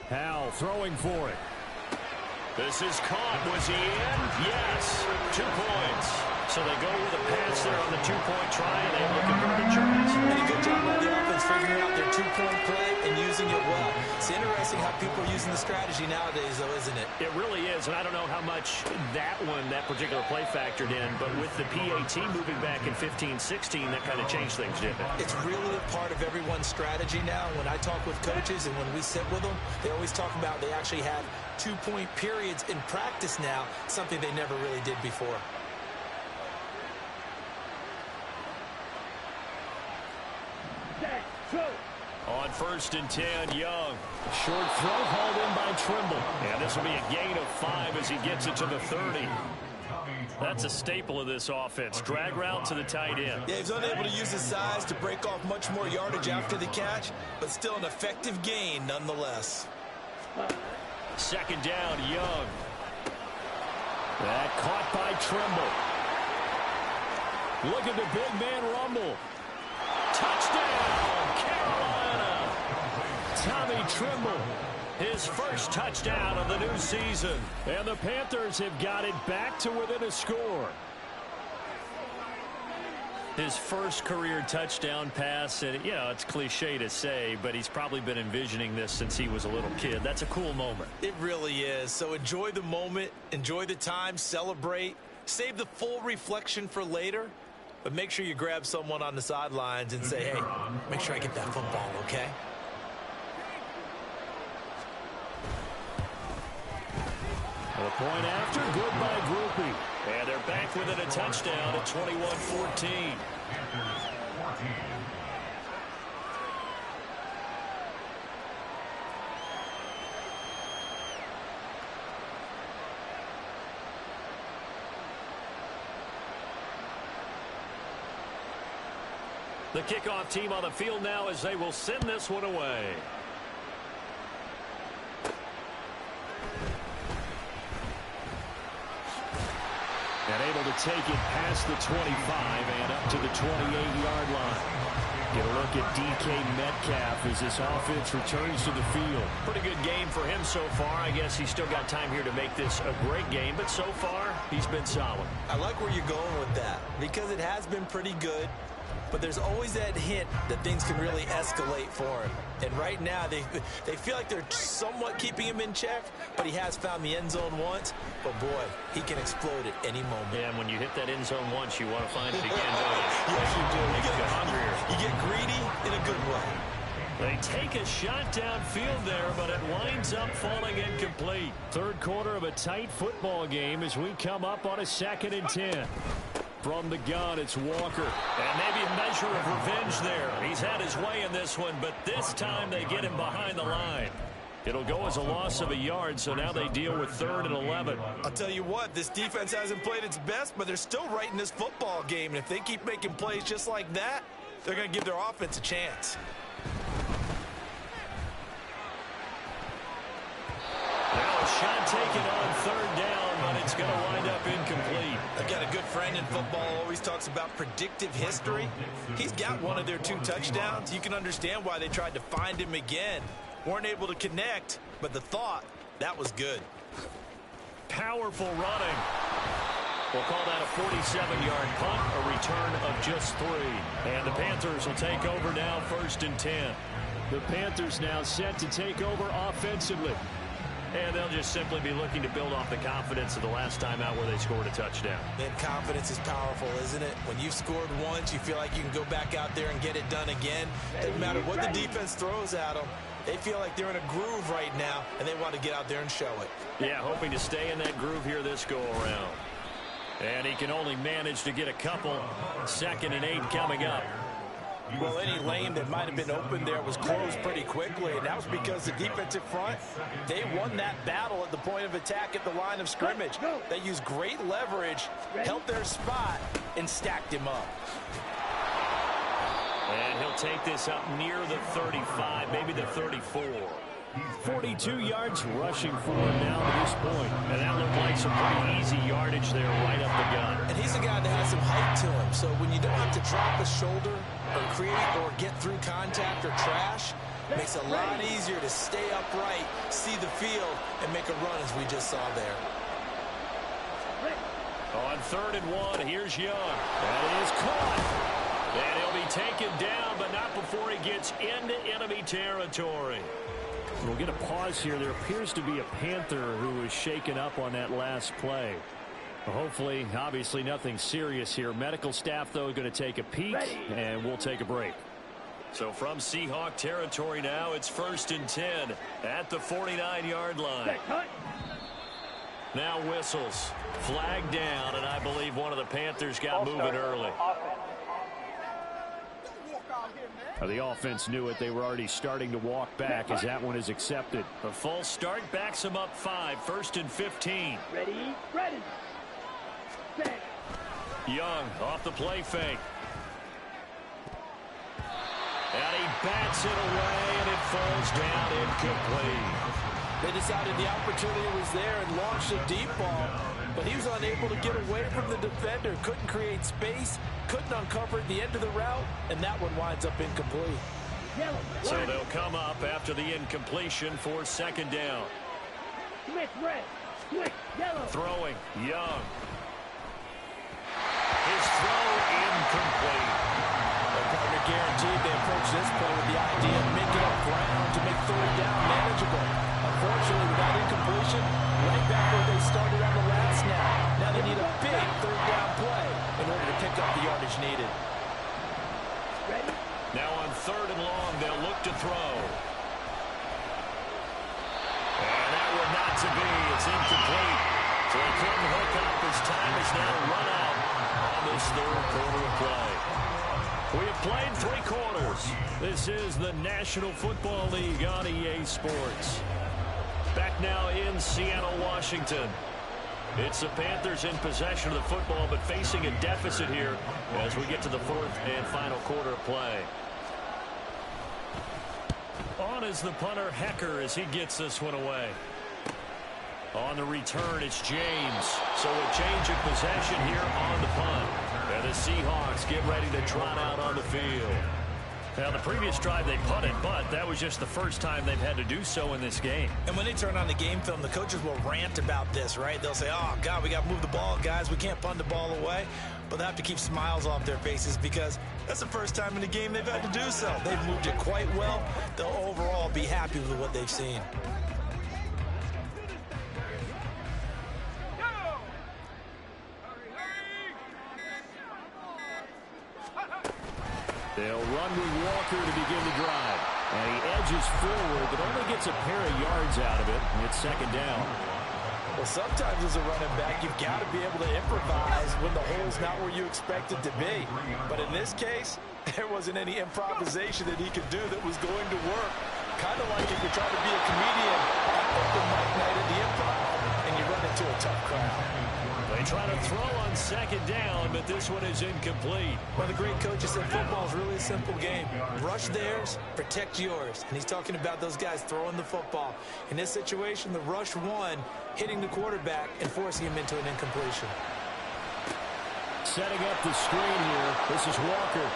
Howell throwing for it. This is caught. Was he in? Yes. 2 points. So they go with a pass there on the 2-point try, and they look at the Chargers. And a good job on the offense figuring out their 2-point play and using it well. It's interesting how people are using the strategy nowadays, though, isn't it? It really is, and I don't know how much that particular play factored in, but with the PAT moving back in 15-16, that kind of changed things, didn't it? It's really a part of everyone's strategy now. When I talk with coaches and when we sit with them, they always talk about they actually have 2-point periods in practice now, something they never really did before. On 1st and 10, Young. Short throw hauled in by Trimble. And this will be a gain of 5 as he gets it to the 30. That's a staple of this offense. Drag route to the tight end. Yeah, he's unable to use his size to break off much more yardage after the catch, but still an effective gain nonetheless. 2nd down, Young. That caught by Trimble. Look at the big man rumble. Touchdown, Carolina! Tommy Trimble. His 1st touchdown of the new season. And the Panthers have got it back to within a score. His 1st career touchdown pass, and, you know, it's cliche to say, but he's probably been envisioning this since he was a little kid. That's a cool moment. It really is. So enjoy the moment, enjoy the time, celebrate, save the full reflection for later, but make sure you grab someone on the sidelines and say, hey, make sure I get that football, okay? The point after, good by Groupie. And they're back within a touchdown at 21-14. The kickoff team on the field now as they will send this one away. And able to take it past the 25 and up to the 28-yard line. Get a look at DK Metcalf as this offense returns to the field. Pretty good game for him so far. I guess he's still got time here to make this a great game, but so far he's been solid. I like where you're going with that because it has been pretty good. But there's always that hint that things can really escalate for him. And right now, they feel like they're somewhat keeping him in check, but he has found the end zone once. But, boy, he can explode at any moment. Yeah, and when you hit that end zone once, you want to find it again, don't you? Yes, you do. Makes you hungrier. You get greedy in a good way. They take a shot downfield there, but it winds up falling incomplete. 3rd quarter of a tight football game as we come up on a 2nd and 10. From the gun, it's Walker. And maybe a measure of revenge there. He's had his way in this one, but this time they get him behind the line. It'll go as a loss of a yard, so now they deal with 3rd and 11. I'll tell you what, this defense hasn't played its best, but they're still right in this football game. And if they keep making plays just like that, they're going to give their offense a chance. Now a shot taken on third down, but it's going to wind up incomplete. I've got a good friend in football who always talks about predictive history. He's got one of their 2 touchdowns. You can understand why they tried to find him again. Weren't able to connect, but the thought, that was good. Powerful running. We'll call that a 47-yard punt, a return of just 3. And the Panthers will take over now, 1st and 10. The Panthers now set to take over offensively. And they'll just simply be looking to build off the confidence of the last time out where they scored a touchdown. And confidence is powerful, isn't it? When you've scored once, you feel like you can go back out there and get it done again. Doesn't matter what the defense throws at them. They feel like they're in a groove right now, and they want to get out there and show it. Yeah, hoping to stay in that groove here this go-around. And he can only manage to get a couple. 2nd and 8 coming up. Well, any lane that might have been open there was closed pretty quickly, and that was because the defensive front, they won that battle at the point of attack at the line of scrimmage. They used great leverage, held their spot, and stacked him up. And he'll take this up near the 35, maybe the 34. 42 yards rushing for him now to this point. And that looked like some pretty easy yardage there right up the gut. And he's a guy that has some height to him. So when you don't have to drop a shoulder or create or get through contact or trash, it makes it a lot easier to stay upright, see the field, and make a run as we just saw there. On 3rd and 1, here's Young. That is caught. And he'll be taken down, but not before he gets into enemy territory. We'll get a pause here. There appears to be a Panther who was shaken up on that last play. Hopefully, obviously nothing serious here. Medical staff, though, going to take a peek, and we'll take a break. So from Seahawk territory now, it's 1st and 10 at the 49-yard line. Now whistles. Flag down, and I believe one of the Panthers got moving early. The offense knew it. They were already starting to walk back as that one is accepted. A false start backs them up 5. 1st and 15. Ready. Set. Young off the play fake. And he bats it away, and it falls down incomplete. They decided the opportunity was there and launched a deep ball, but he was unable to get away from the defender, couldn't create space, couldn't uncover the end of the route, and that one winds up incomplete. So they'll come up after the incompletion for 2nd down. Switch red. Switch yellow. Throwing, Young. His throw incomplete. The partner guaranteed they approach this play with the idea of making up ground to make 3rd down manageable. Unfortunately, with that incompletion, right back where they started on the last snap. Now they need a big 3rd down play in order to pick up the yardage needed. Ready. Now on 3rd and long, they'll look to throw. And that one not to be. It's incomplete. So he couldn't hook up. His time is now run out on this 3rd quarter of play. We have played 3 quarters. This is the National Football League on EA Sports. Back now in Seattle, Washington. It's the Panthers in possession of the football, but facing a deficit here as we get to the 4th and final quarter of play. On is the punter, Hecker, as he gets this one away. On the return, it's James. So a change of possession here on the punt. And the Seahawks get ready to trot out on the field. Now, the previous drive they punted, but that was just the first time they've had to do so in this game. And when they turn on the game film, the coaches will rant about this, right? They'll say, oh, God, we got to move the ball, guys. We can't punt the ball away. But they have to keep smiles off their faces because that's the first time in the game they've had to do so. They've moved it quite well. They'll overall be happy with what they've seen. They'll run with Walker to begin the drive. And he edges forward, but only gets a pair of yards out of it. And it's 2nd down. Well, sometimes as a running back, you've got to be able to improvise when the hole's not where you expect it to be. But in this case, there wasn't any improvisation that he could do that was going to work. Kind of like if you're trying to be a comedian at open mic night at the Improv, and you run into to a tough crowd. They try to throw on second down, but this one is incomplete. One of the great coaches said football is really a simple game. Rush theirs, protect yours. And he's talking about those guys throwing the football. In this situation, the rush one, hitting the quarterback and forcing him into an incompletion. Setting up the screen here. This is Walker.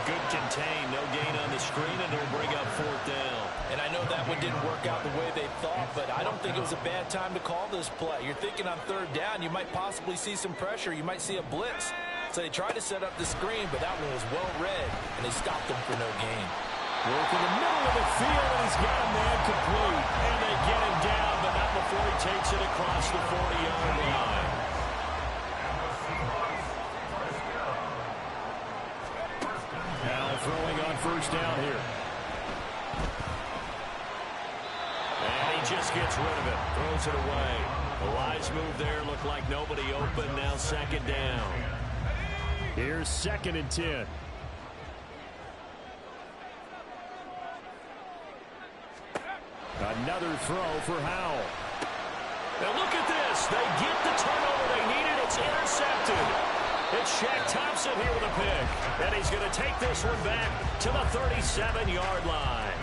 Good contain. No gain on the screen, and it'll bring up fourth down. And I know that one didn't work out the way they thought, but I don't think it was a bad time to call this play. You're thinking on third down, you might possibly see some pressure. You might see a blitz. So they tried to set up the screen, but that one was well read, and they stopped them for no gain. Work in the middle of the field, and he's got a man complete. And they get him down, but not before he takes it across the 40-yard line. Now throwing on first down here. And he just gets rid of it. Throws it away. A wise move there. Looked like nobody open. Now second down. Here's 2nd and 10. Another throw for Howell. Now look at this. They get the turnover they needed. It's intercepted. It's Shaq Thompson here with a pick. And he's going to take this one back to the 37-yard line.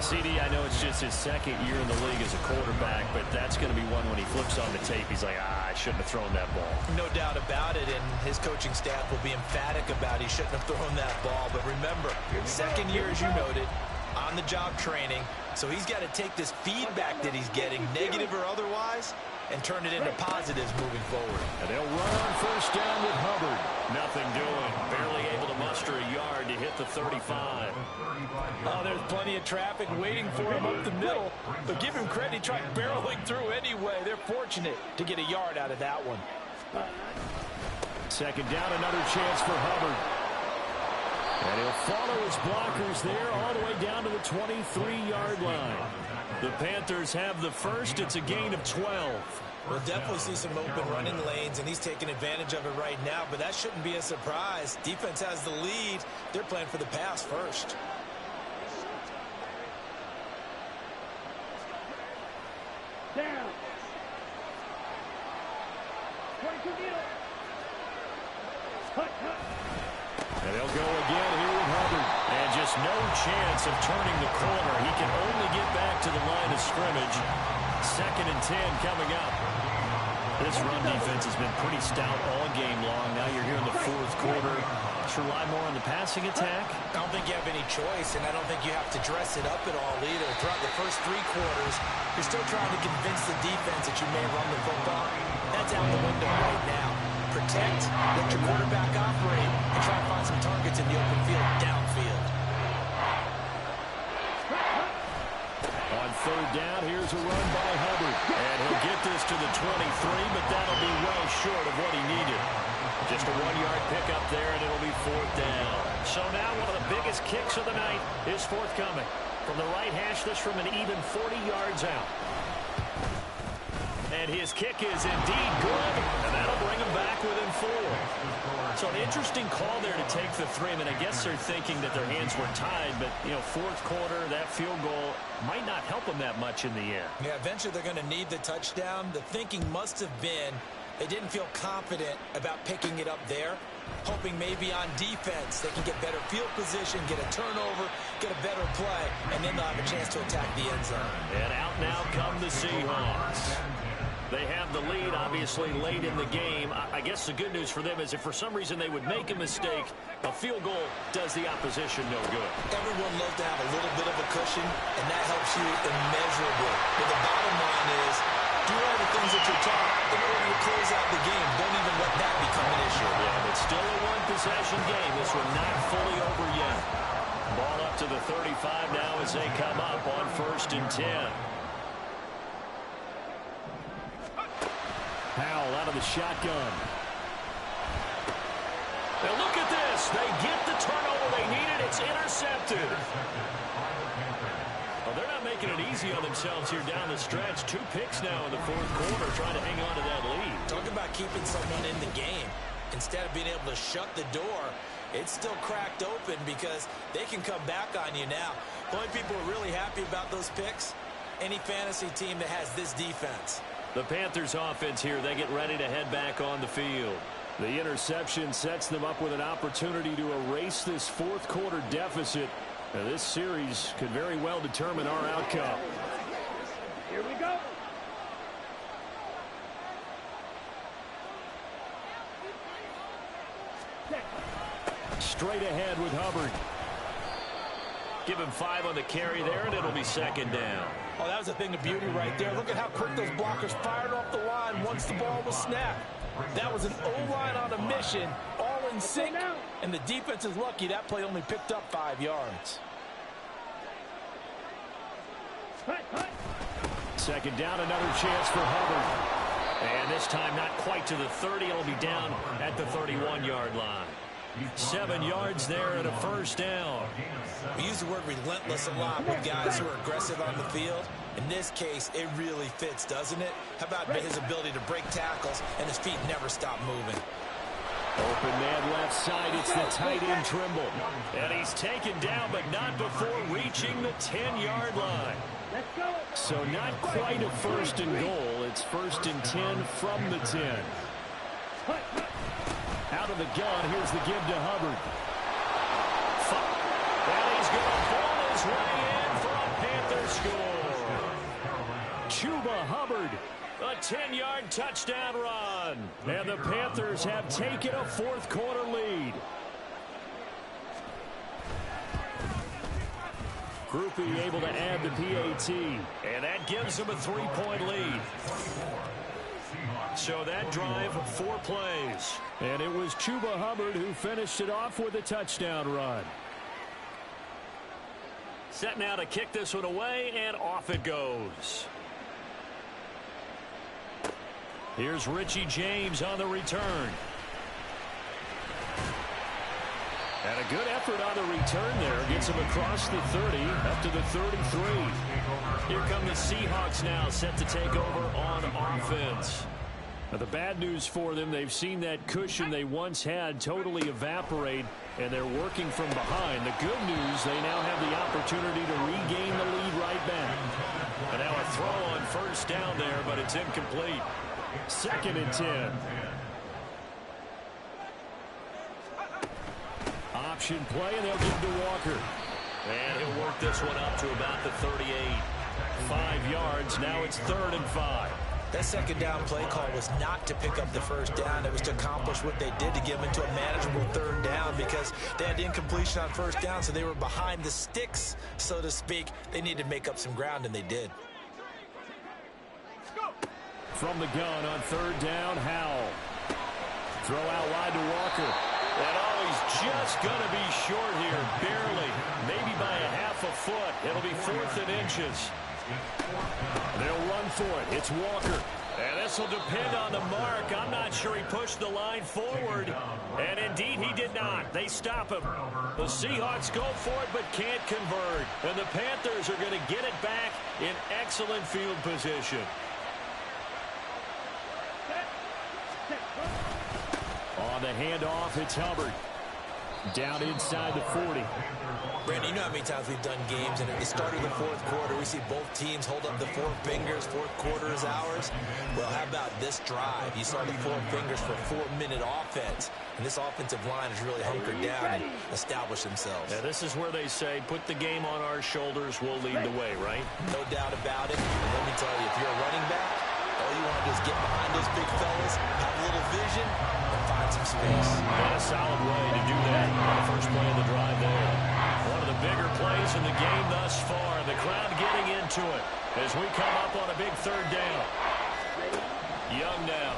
CD, I know it's just his second year in the league as a quarterback, but that's going to be one when he flips on the tape. He's like, I shouldn't have thrown that ball. No doubt about it, and his coaching staff will be emphatic about he shouldn't have thrown that ball. But remember, second year, as you noted, on-the-job training, so he's got to take this feedback that he's getting, negative or otherwise, and turn it into positives moving forward. And they'll run on first down with Hubbard. Nothing doing. Barely able to muster a yard to hit the 35. Oh, there's plenty of traffic waiting for him up the middle. But give him credit, he tried barreling through anyway. They're fortunate to get a yard out of that one. Second down, another chance for Hubbard. And he'll follow his blockers there all the way down to the 23-yard line. The Panthers have the first. It's a gain of 12. We'll definitely see some open running lanes, and he's taking advantage of it right now, but that shouldn't be a surprise. Defense has the lead. They're playing for the pass first. Down. 22 middle. Cut. And they'll go again here with Hubbard. And just no chance of turning the corner. He can only get back to the line of scrimmage. 2nd and 10 coming up. This run defense has been pretty stout all game long. Now you're here in the fourth quarter. Let's rely more on the passing attack. I don't think you have any choice, and I don't think you have to dress it up at all either. Throughout the first 3 quarters, you're still trying to convince the defense that you may run the football. That's out the window right now. Protect, let your quarterback operate, and try to find some targets in the open field downfield. On third down, here's a run by Hubbard. And he'll get this to the 23, but that'll be well short of what he needed. Just a 1-yard pickup there, and it'll be fourth down. So now one of the biggest kicks of the night is forthcoming. From the right hash, this from an even 40 yards out. And his kick is indeed good, and that'll bring him back within 4. So an interesting call there to take the 3. I mean, I guess they're thinking that their hands were tied, but, you know, fourth quarter, that field goal might not help them that much in the end. Yeah, eventually they're going to need the touchdown. The thinking must have been they didn't feel confident about picking it up there, hoping maybe on defense they can get better field position, get a turnover, get a better play, and then they'll have a chance to attack the end zone. And out now come the Seahawks. They have the lead, obviously, late in the game. I guess the good news for them is if for some reason they would make a mistake, a field goal does the opposition no good. Everyone loves to have a little bit of a cushion, and that helps you immeasurably. But the bottom line is, do all the things that you're taught in order to close out the game. Don't even let that become an issue. Yeah, but still a one-possession game. This one not fully over yet. Ball up to the 35 now as they come up on 1st and 10. Howell out of the shotgun. Now look at this. They get the turnover they needed. It's intercepted. Well, they're not making it easy on themselves here down the stretch. 2 picks now in the fourth quarter trying to hang on to that lead. Talk about keeping someone in the game. Instead of being able to shut the door, it's still cracked open because they can come back on you now. The only people who are really happy about those picks, any fantasy team that has this defense. The Panthers offense here, they get ready to head back on the field. The interception sets them up with an opportunity to erase this fourth quarter deficit. Now, this series could very well determine our outcome. Here we go. Straight ahead with Hubbard. Give him 5 on the carry there, and it'll be second down. Oh, that was a thing of beauty right there. Look at how quick those blockers fired off the line once the ball was snapped. That was an O-line on a mission, all in sync, and the defense is lucky that play only picked up 5 yards. Second down, another chance for Hubbard. And this time not quite to the 30. It'll be down at the 31-yard line. 7 yards there and a first down. We use the word relentless a lot with guys who are aggressive on the field. In this case, it really fits, doesn't it? How about his ability to break tackles and his feet never stop moving? Open man left side. It's the tight end Trimble. And he's taken down, but not before reaching the 10-yard line. So not quite a first and goal. It's first and 10 from the 10. Out of the gun, here's the give to Hubbard. And he's going to ball his way in for a Panther score. Chuba Hubbard, a 10-yard touchdown run. And the Panthers have taken a fourth quarter lead. Groupie able to add the PAT. And that gives them a 3-point lead. So that drive, 4 plays. And it was Chuba Hubbard who finished it off with a touchdown run. Set now to kick this one away, and off it goes. Here's Richie James on the return. And a good effort on the return there. Gets him across the 30, up to the 33. Here come the Seahawks now, set to take over on offense. Now, the bad news for them, they've seen that cushion they once had totally evaporate, and they're working from behind. The good news, they now have the opportunity to regain the lead right back. And now a throw on first down there, but it's incomplete. Second and 10. Option play, and they'll give to Walker. And he'll work this one up to about the 38. 5 yards, now it's 3rd and 5. That second down play call was not to pick up the first down. It was to accomplish what they did, to get them into a manageable 3rd down, because they had incompletion on first down, so they were behind the sticks, so to speak. They needed to make up some ground, and they did. From the gun on 3rd down, Howell. Throw out wide to Walker. And he's just going to be short here, barely. Maybe by a half a foot. It'll be 4th and inches. They'll run for it. It's Walker. And this will depend on the mark. I'm not sure he pushed the line forward. And indeed, he did not. They stop him. The Seahawks go for it, but can't convert. And the Panthers are going to get it back in excellent field position. On the handoff, it's Hubbard. Down inside the 40. Brandon, you know how many times we've done games, and at the start of the fourth quarter, we see both teams hold up the 4 fingers. Fourth quarter is ours. Well, how about this drive? You saw the 4 fingers for 4-minute offense, and this offensive line has really hunkered down and established themselves. Yeah, this is where they say, put the game on our shoulders, we'll lead the way, right? No doubt about it. And let me tell you, if you're a running back, all you want to do is get behind those big fellas, have a little vision, and find some space. And a solid way to do that on the first play of the drive there. One of the bigger plays in the game thus far. The crowd getting into it as we come up on a big 3rd down. Young now.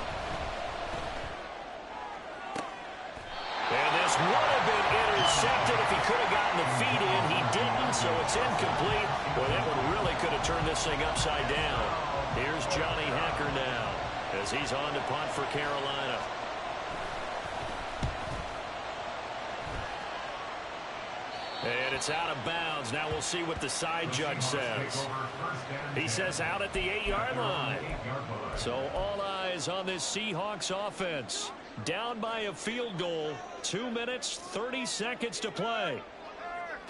And this would have been intercepted if he could have gotten the feet in. He didn't, so it's incomplete. Boy, that one really could have turned this thing upside down. Here's Johnny Hacker now as he's on to punt for Carolina. And it's out of bounds. Now we'll see what the side judge says. He says out at the 8-yard line. So all eyes on this Seahawks offense. Down by a field goal. 2 minutes, 30 seconds to play.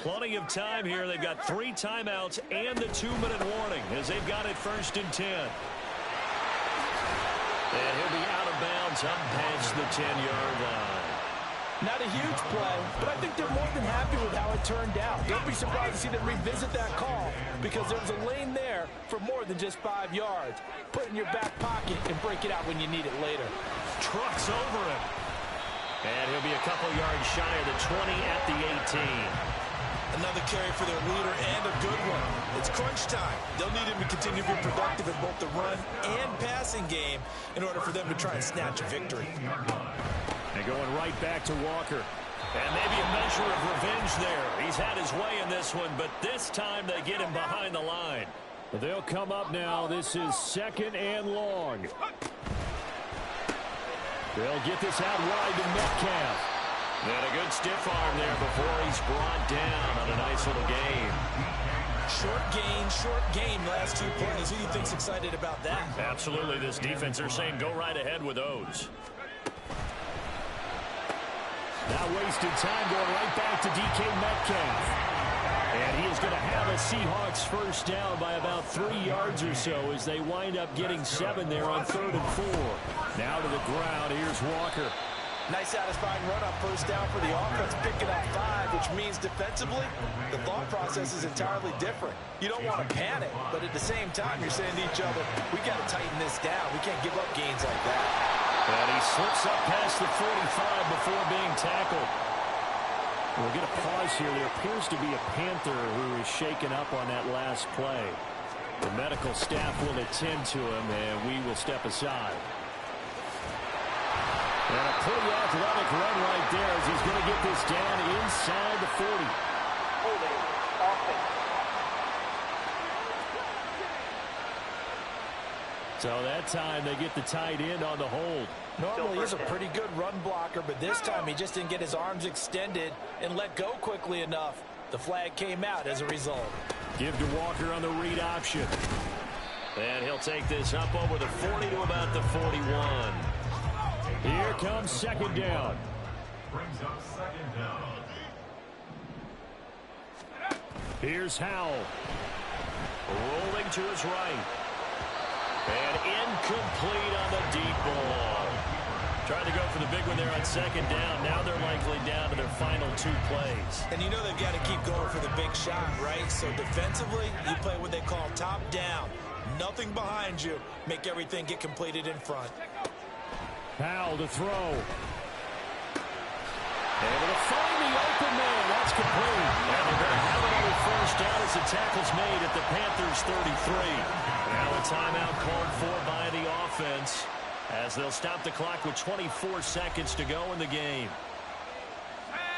Plenty of time here. They've got 3 timeouts and the 2-minute warning as they've got it 1st and 10. And he'll be out of bounds up past the 10-yard line. Not a huge play, but I think they're more than happy with how it turned out. Don't be surprised to see them revisit that call because there's a lane there for more than just 5 yards. Put it in your back pocket and break it out when you need it later. Trucks over him. And he'll be a couple yards shy of the 20 at the 18. Another carry for their leader and a good one. It's crunch time. They'll need him to continue to be productive in both the run and passing game in order for them to try and snatch a victory. And going right back to Walker. And maybe a measure of revenge there. He's had his way in this one, but this time they get him behind the line. They'll come up now. This is 2nd and long. They'll get this out wide to Metcalf. And a good stiff arm there before he's brought down on a nice little game. Short gain, last 2 plays. Who do you think's excited about that? Absolutely. This defense, they're saying go right ahead with those. Now wasted time going right back to DK Metcalf. And he is going to have a Seahawks 1st down by about 3 yards or so as they wind up getting 7 there on 3rd and 4. Now to the ground. Here's Walker. Nice satisfying run up 1st down for the offense, picking up 5, which means defensively, the thought process is entirely different. You don't want to panic, but at the same time, you're saying to each other, we got to tighten this down. We can't give up gains like that. And he slips up past the 45 before being tackled. We'll get a pause here. There appears to be a Panther who is shaken up on that last play. The medical staff will attend to him, and we will step aside. And a pretty athletic run right there as he's going to get this down inside the 40. So that time they get the tight end on the hold. Normally he's a pretty good run blocker, but this time he just didn't get his arms extended and let go quickly enough. The flag came out as a result. Give to Walker on the read option. And he'll take this up over the 40 to about the 41. Here comes 2nd down. Brings up 2nd down. Here's Howell. Rolling to his right. And incomplete on the deep ball. Trying to go for the big one there on 2nd down. Now they're likely down to their final 2 plays. And you know they've got to keep going for the big shot, right? So defensively, you play what they call top down. Nothing behind you. Make everything get completed in front. Powell to throw. Able to find the open man. That's complete. And they're going to have another 1st down as the tackle's made at the Panthers 33. Now a timeout called for by the offense as they'll stop the clock with 24 seconds to go in the game.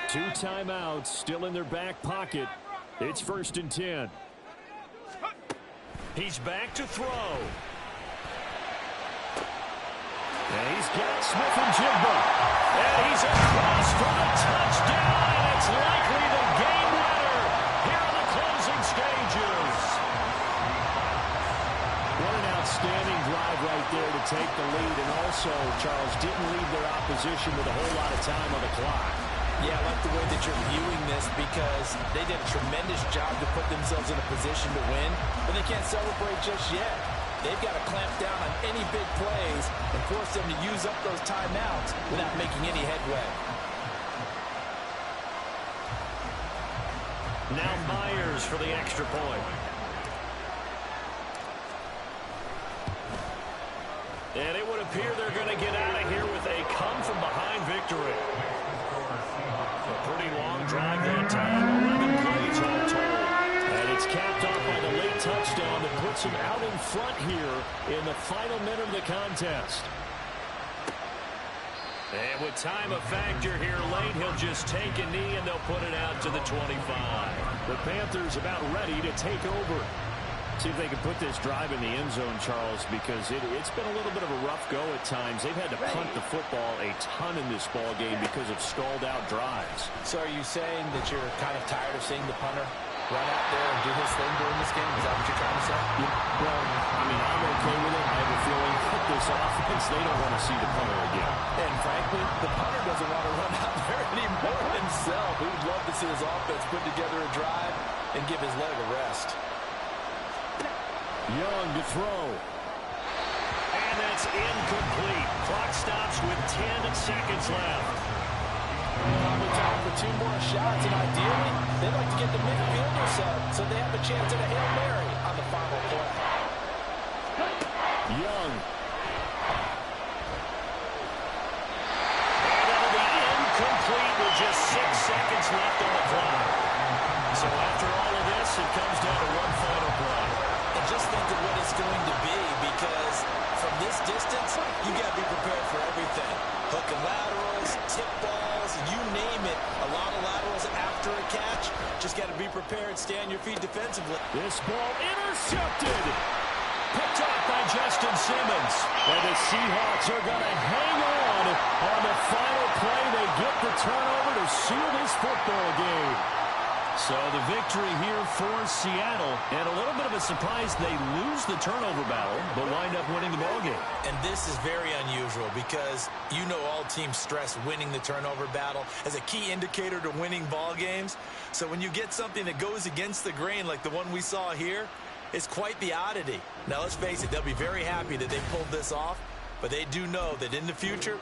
2 timeouts still in their back pocket. It's 1st and 10. He's back to throw. And he's got Smith-Njigba. And he's across for the touchdown. It's likely the game winner here in the closing stages. What an outstanding drive right there to take the lead. And also, Charles, didn't leave their opposition with a whole lot of time on the clock. Yeah, I like the way that you're viewing this because they did a tremendous job to put themselves in a position to win, but they can't celebrate just yet. They've got to clamp down on any big plays and force them to use up those timeouts without making any headway. Now Myers for the extra point. And it would appear they're going to get out of here with a come-from-behind victory. A pretty long drive that time. 11 plays all told. And it's capped off by the late touchdown that puts him out in front here in the final minute of the contest. And with time a factor here late, he'll just take a knee and they'll put it out to the 25. The Panthers about ready to take over. See if they can put this drive in the end zone, Charles, because it's been a little bit of a rough go at times. They've had to punt the football a ton in this ball game because of stalled out drives. So are you saying that you're kind of tired of seeing the punter? run out there and do his thing during this game? Is that what you're trying to say? Well, I mean, I'm okay with it. I have a feeling that this offense, they don't want to see the punter again. And frankly, the punter doesn't want to run out there anymore himself. He would love to see his offense put together a drive and give his leg a rest. Young to throw. And that's incomplete. Clock stops with 10 seconds left. Probably time for 2 more shots, and ideally, they'd like to get the midfielders up so they have a chance at a Hail Mary on the final play. Young. And that'll be incomplete with just 6 seconds left on the clock. So after all of this, it comes down to one final play. And just think of what it's going to be, because from this distance, you got to be prepared for everything. Hook and laterals, tip balls, you name it. A lot of laterals after a catch. Just got to be prepared, stay on your feet defensively. This ball intercepted. Picked off by Justin Simmons. And the Seahawks are going to hang on the final play. They get the turnover to seal this football game. So the victory here for Seattle. And a little bit of a surprise, they lose the turnover battle, but wind up winning the ballgame. And this is very unusual because you know all teams stress winning the turnover battle as a key indicator to winning ball games. So when you get something that goes against the grain like the one we saw here, it's quite the oddity. Now let's face it, they'll be very happy that they pulled this off, but they do know that in the future,